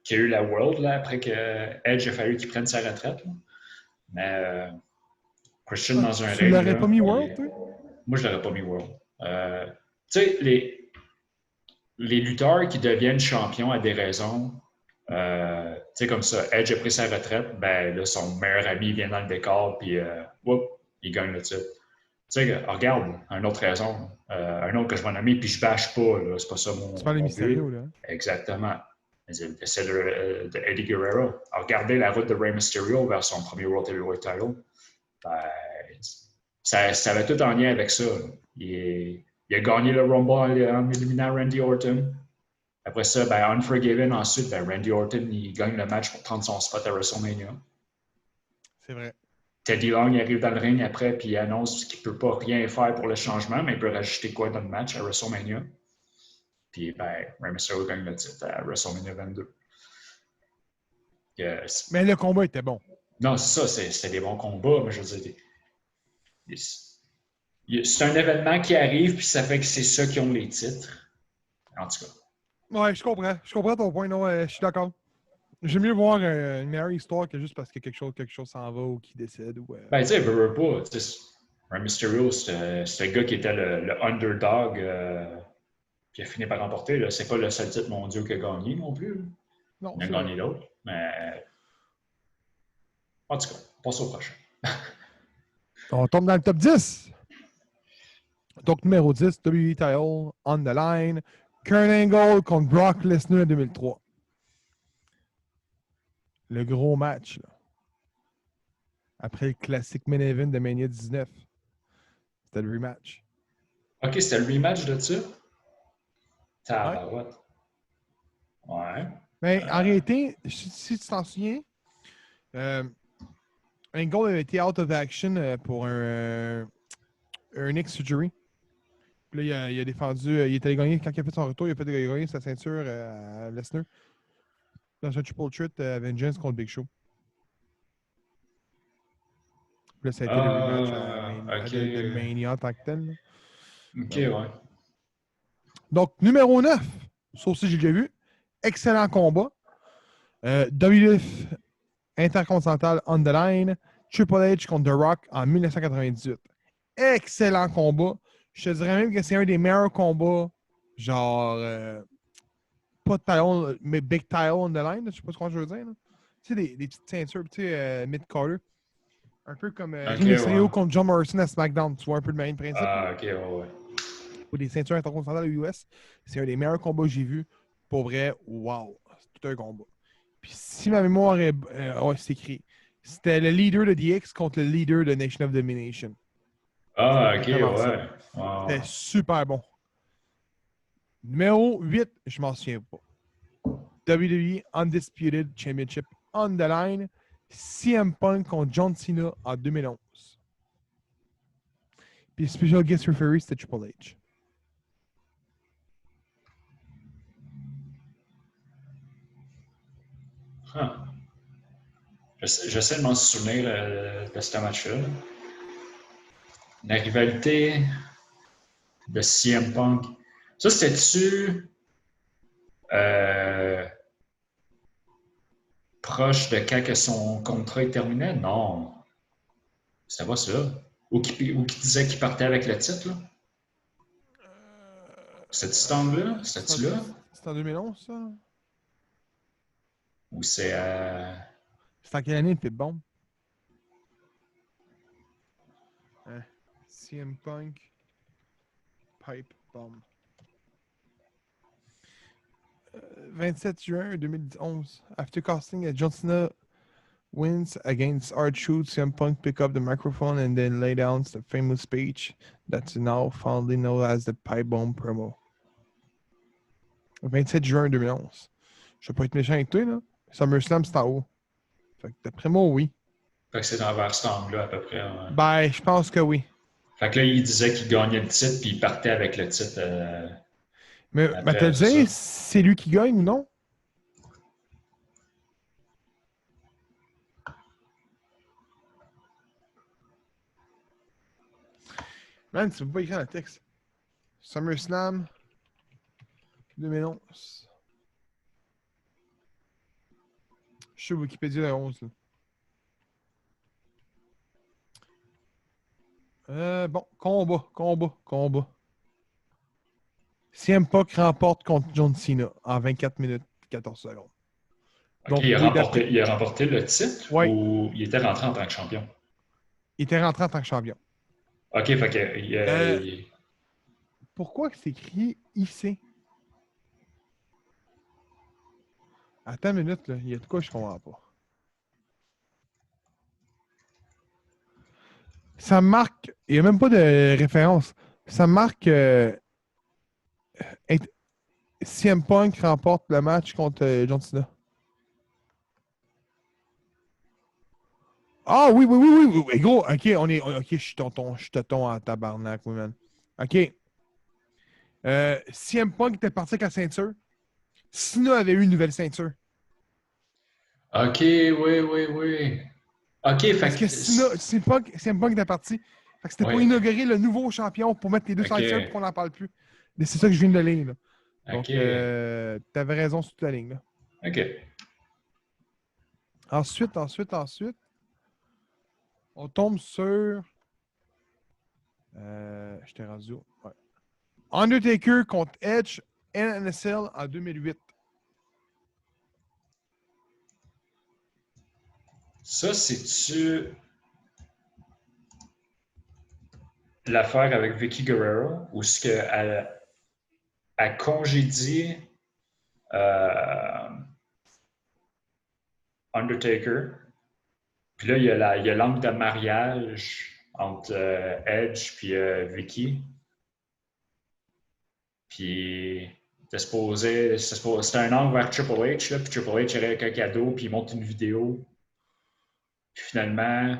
qu'il y a eu la World là, après que Edge a fallu qu'il prenne sa retraite. Là. Mais Christian dans un ring. Tu l'aurais pas mis World, toi? Moi, je l'aurais pas mis World. Tu sais, les lutteurs qui deviennent champions à des raisons, tu sais, comme ça, Edge a pris sa retraite, ben là, son meilleur ami vient dans le décor, puis il gagne le titre. Tu sais, regarde, une autre raison, un autre que je vais nommer, puis je bâche pas, là, c'est pas ça mon. Tu parles de Mysterio, là. Exactement. C'est de Eddie Guerrero. Regardez la route de Rey Mysterio vers son premier World Heavyweight Title. Ben, ça avait tout en lien avec ça. Il a gagné le Rumble en éliminant Randy Orton. Après ça, ben, Unforgiven, ensuite, ben, Randy Orton, il gagne le match pour prendre son spot à WrestleMania. C'est vrai. Teddy Long il arrive dans le ring après, puis il annonce qu'il ne peut pas rien faire pour le changement, mais il peut rajouter quoi dans le match à WrestleMania. Puis, ben, Rey Mysterio gagne le titre à WrestleMania 22. Mais le combat était bon. Non, c'est ça, c'était des bons combats, mais je veux dire, c'est un événement qui arrive, puis ça fait que c'est ceux qui ont les titres. En tout cas. Ouais, je comprends. Je comprends ton point. Non, je suis d'accord. J'aime mieux voir une meilleure histoire que juste parce que quelque chose s'en va ou qui décède. Ou, Ben, tu sais, veux pas. Rey Mysterio, c'est un gars qui était le underdog qui a fini par remporter. Là. C'est pas le seul titre mondial qu'il a gagné non plus. Là. Non, il a gagné d'autres. Mais en tout cas, on passe au prochain. On tombe dans le top 10. Donc, numéro 10, WWE Title, on the line. Kurt Angle contre Brock Lesnar en 2003. Le gros match. Là. Après le classique main event de Mania 19. C'était le rematch. OK, c'était le rematch de ça? Ouais. Tabarouette. Ouais. Mais en réalité, si tu t'en souviens, Angle avait été out of action pour un neck surgery. Puis là, il a défendu. Il est allé gagner quand il a fait son retour. Il a fait gagner sa ceinture à Lesnar dans un triple threat Vengeance contre Big Show. Puis là, ça a été le rematch OK. de Mania en tant que tel. Là. OK, Ben, ouais. donc, numéro 9. Ça aussi, j'ai déjà vu. Excellent combat. WWF Intercontinental on the line. Triple H contre The Rock en 1998. Excellent combat. Je te dirais même que c'est un des meilleurs combats. Genre, pas de talon, mais big title on the line. Là, je sais pas ce que je veux dire. Là. Tu sais, des petites ceintures, tu sais, mid-carter. Un peu comme OK, Rey Mysterio ouais. contre John Morrison à SmackDown. Tu vois un peu le même principe. Ah, OK, ouais. Pour des ceintures intercontinentales aux US, c'est un des meilleurs combats que j'ai vus. Pour vrai, wow. C'est tout un combat. Puis si ma mémoire est. Ouais, c'est écrit. C'était le leader de DX contre le leader de Nation of Domination. Ah, C'est OK, exactement ça. ouais. C'était Wow. super bon. Numéro 8, je m'en souviens pas. WWE Undisputed Championship on the line. CM Punk contre John Cena en 2011. Puis special guest referee, c'était Triple H. Huh. J'essaie de m'en souvenir de ce match-là. La rivalité de CM Punk. Ça, c'était-tu euh, proche de quand que son contrat est terminé? Non. C'était pas ça. Ou qui disait qu'il partait avec le titre, là? C'était-tu cet angle-là? C'était-tu là? C'est en 2011, ça? Ou c'est... C'est en quelle année le Pit Bomb? Hein? CM Punk Pipe Bomb. 27 juin 2011. After casting, John Cena wins against R-Truth. CM Punk pick up the microphone and then lay down the famous speech that's now fondly known as the Pipe Bomb promo. 27 juin 2011. Je vais pas être méchant avec toi, là. SummerSlam, c'est en haut. Fait que d'après moi, oui. Fait que c'est vers cet angle-là, à peu près. Ouais. Ben, je pense que oui. Fait que là, il disait qu'il gagnait le titre, puis il partait avec le titre Mais te après, le c'est ça? dire, c'est lui qui gagne ou non? Man, tu peux pas écrire un texte. SummerSlam 2011. Je suis sur Wikipédia de 11. Bon, combat. CM Punk remporte contre John Cena en 24 minutes 14 secondes. OK, Donc, oui, d'après. il a remporté le titre Ouais, ou il était rentré en tant que champion? il était rentré en tant que champion. OK, fait que... Pourquoi c'est écrit IC? Attends une minute, là. Il y a de quoi je comprends pas. Ça marque. Il n'y a même pas de référence. Ça marque. CM Punk remporte le match contre John Cena. Ah oui, gros, ok, ok, je suis tonton en tabarnak, oui, man. Ok. CM Punk était parti avec la ceinture. Cena avait eu une nouvelle ceinture. OK, oui. OK, Parce fait que que... CM Punk était parti. Fait que c'était pour Oui, inaugurer le nouveau champion pour mettre les deux OK, ceintures pour qu'on n'en parle plus. Mais c'est ça que je viens de lire, là. Donc, OK, t'avais raison sur toute la ligne, là. OK. Ensuite, on tombe sur. Je t'ai rendu. Ouais. Undertaker contre Edge NSL en 2008. Ça, c'est-tu l'affaire avec Vicky Guerrero ou ce qu'elle a congédié euh, Undertaker Puis là, il y a l'angle de mariage entre Edge et Vicky. Puis c'était un angle vers Triple H, là, puis Triple H arrive avec un cadeau, puis il monte une vidéo. Puis finalement,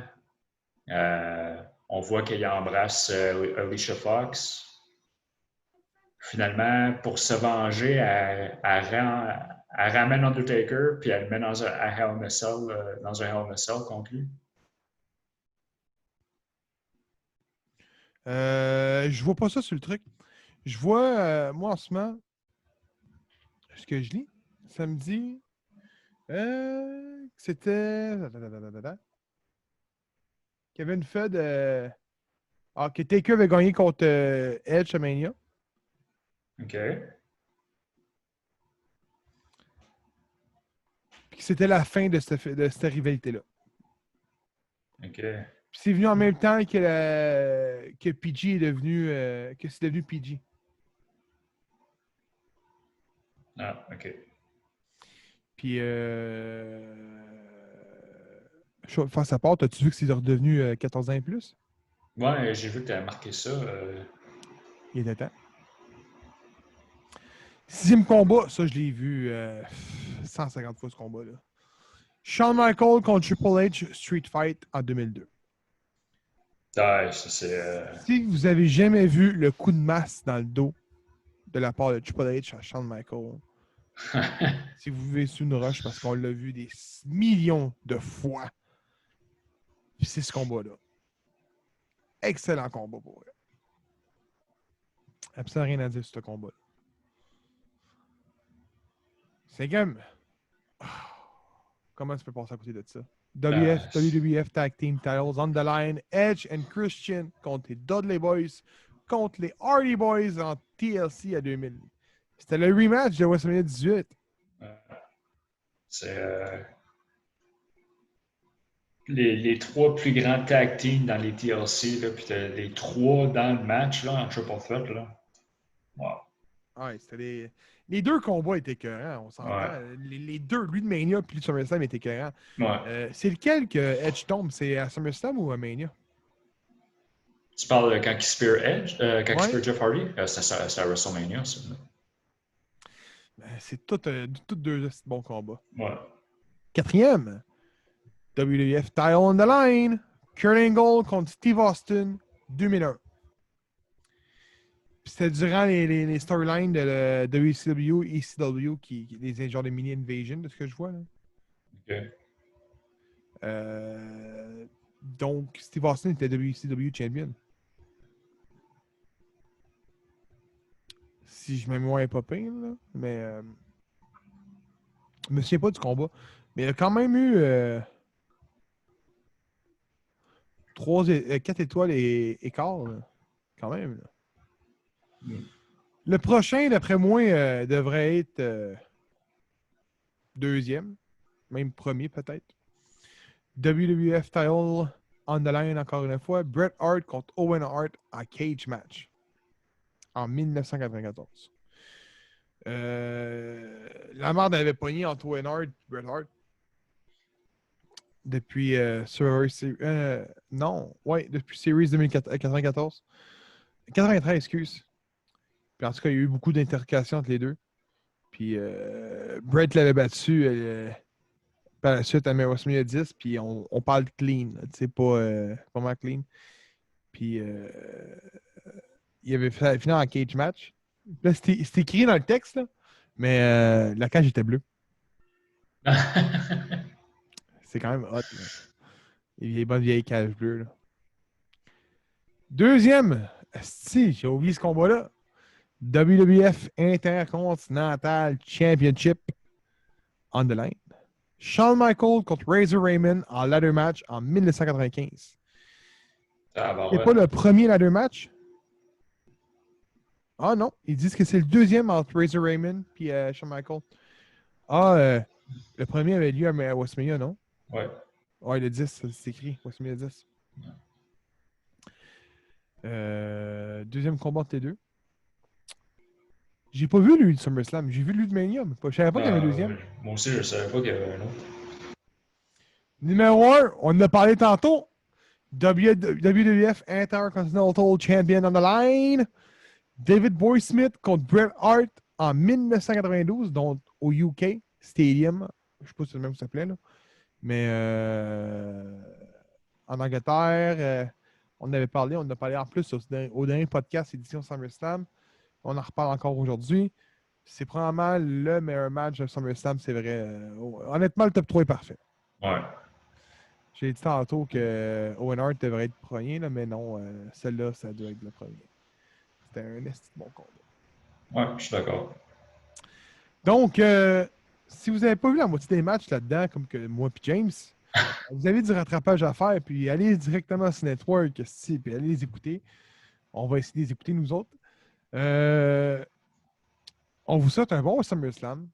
on voit qu'il embrasse Alicia Fox. Finalement, pour se venger, elle ramène Undertaker, puis elle le met dans un Hell in a Cell contre lui. Je vois pas ça sur le truc. Je vois, moi, en ce moment, ce que je lis, ça me dit que c'était... qu'il y avait une fed... que Taker avait gagné contre Edge à Mania. OK. Puis que c'était la fin de cette rivalité-là. OK. Puis c'est venu en même temps que PG est devenu... que c'est devenu PG. Ah, OK. Puis... face à part, as-tu vu que c'est redevenu 14 ans et plus? Ouais, j'ai vu que tu as marqué ça. Il était temps. 6e combat, ça je l'ai vu 150 fois ce combat-là. Shawn Michaels contre Triple H Street Fight en 2002. Ouais, ça c'est. Si vous avez jamais vu le coup de masse dans le dos de la part de Triple H à Shawn Michaels, si vous vivez sous une roche parce qu'on l'a vu des millions de fois, c'est ce combat-là. Excellent combat pour eux. Absolument rien à dire sur ce combat-là. C'est comme... Comment tu peux passer à côté de ça? WWF Tag Team Titles on the line. Edge and Christian contre les Dudley Boys, contre les Hardy Boys en TLC à 2000. C'était le rematch de WrestleMania 18. C'est les 3 plus grands tag teams dans les TLC, là, puis les 3 dans le match là, en triple threat. Là. Wow. Ouais, c'était les 2 combats étaient écœurants, on s'entend. Ouais. Les 2, lui de Mania puis lui de SummerSlam étaient écœurants. Ouais. C'est lequel que Edge tombe? C'est à SummerSlam ou à Mania? Tu parles quand il spear Edge, quand il spear Jeff Hardy? C'est à WrestleMania, ça. C'est tout 2 bons combats. Ouais. 4e, WWF Title on the line. Kurt Angle contre Steve Austin, 2001. C'était durant les storylines de la WCW et ECW, les genres de mini invasion, de ce que je vois. Là. OK. Donc, Steve Austin était WCW champion. Si je me mémoire pas pire, là. Mais je me souviens pas du combat. Mais il a quand même eu 4 étoiles et quart. Là. Quand même. Là. Le prochain, d'après moi, devrait être 2e. Même premier, peut-être. WWF Title on the line, encore une fois. Bret Hart contre Owen Hart à Cage Match. En 1994. La merde avait pogné entre Owen Hart et Bret Hart. Depuis depuis Series 2094. 93, excuse. Puis en tout cas, il y a eu beaucoup d'intercations entre les deux. Puis Bret l'avait battu par la suite à WrestleMania 10. Puis on parle de clean. Tu sais, pas mal clean. Puis il avait fini en cage match. Là, c'était écrit dans le texte, là, mais la cage était bleue. C'est quand même hot. Là. Les bonnes vieilles cages bleues. Là. 2e, si j'ai oublié ce combat-là. WWF Intercontinental Championship on the line. Shawn Michaels contre Razor Raymond en ladder match en 1995. C'est pas le premier ladder match? Ah non, ils disent que c'est le 2e entre Razor Raymond et Shawn Michaels. Le premier avait lieu à WrestleMania, non? Ouais. Ouais, le 10, c'est écrit. WrestleMania 10. 2e combat entre les deux. J'ai pas vu lui de SummerSlam. J'ai vu lui de Mania, mais je savais pas qu'il y avait un 2e. Moi aussi, je savais pas qu'il y avait un autre. Numéro 1, on en a parlé tantôt. WWF Intercontinental Champion on the line. David Boy Smith contre Bret Hart en 1992, donc au UK Stadium. Je ne sais pas si c'est le même que ça s'appelait, là. Mais en Angleterre, on a parlé en plus au dernier podcast édition SummerSlam. On en reparle encore aujourd'hui. C'est probablement le meilleur match de SummerSlam, c'est vrai. Honnêtement, le top 3 est parfait. Ouais. J'ai dit tantôt que Owen Hart devrait être premier, là, mais non, celle-là, ça doit être le premier. C'était un esti de bon combat. Ouais, je suis d'accord. Donc, si vous n'avez pas vu la moitié des matchs là-dedans, comme que moi et James, vous avez du rattrapage à faire, puis allez directement sur Network, puis allez les écouter. On va essayer de les écouter, nous autres. On vous souhaite un bon SummerSlam,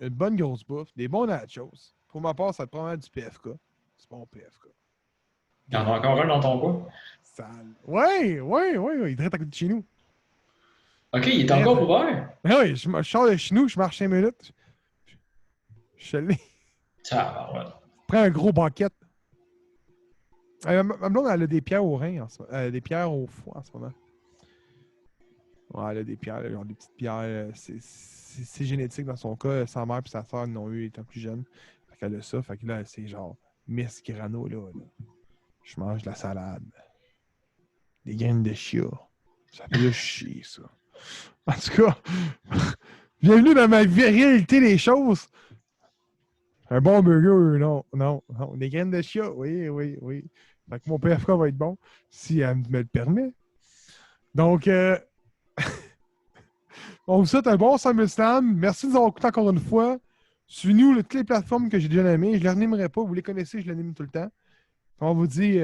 une bonne grosse bouffe, des bons nachos. Pour ma part, ça va être probablement du PFK. C'est bon PFK. Il y en a encore un dans ton coin? Sale. Oui, il est direct à côté de chez nous. OK, il est encore ouvert? Oui, je sors de chez nous, je marche 5 minutes. Je suis allé. Tabarouette. Prends un gros banquette. Ma blonde, elle a des pierres au rein, des pierres au foie en ce moment. Ouais, elle a des pierres, genre des petites pierres. C'est génétique dans son cas. Sa mère et sa soeur l'ont eu étant plus jeune. Fait qu'elle a ça. Fait que là, c'est genre Miss Grano, là. Je mange de la salade. Des graines de chia. Ça fait juste chier, ça. En tout cas, bienvenue dans ma réalité des choses. Un bon burger, non. Des graines de chia, oui. Fait que mon PFK va être bon, si elle me le permet. Donc, on vous souhaite un bon SummerSlam. Merci de nous avoir écoutés encore une fois. Suivez-nous sur toutes les plateformes que j'ai déjà nommées. Je ne les renimerai pas. Vous les connaissez, je les anime tout le temps. On vous dit...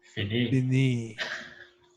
Fini. Fini.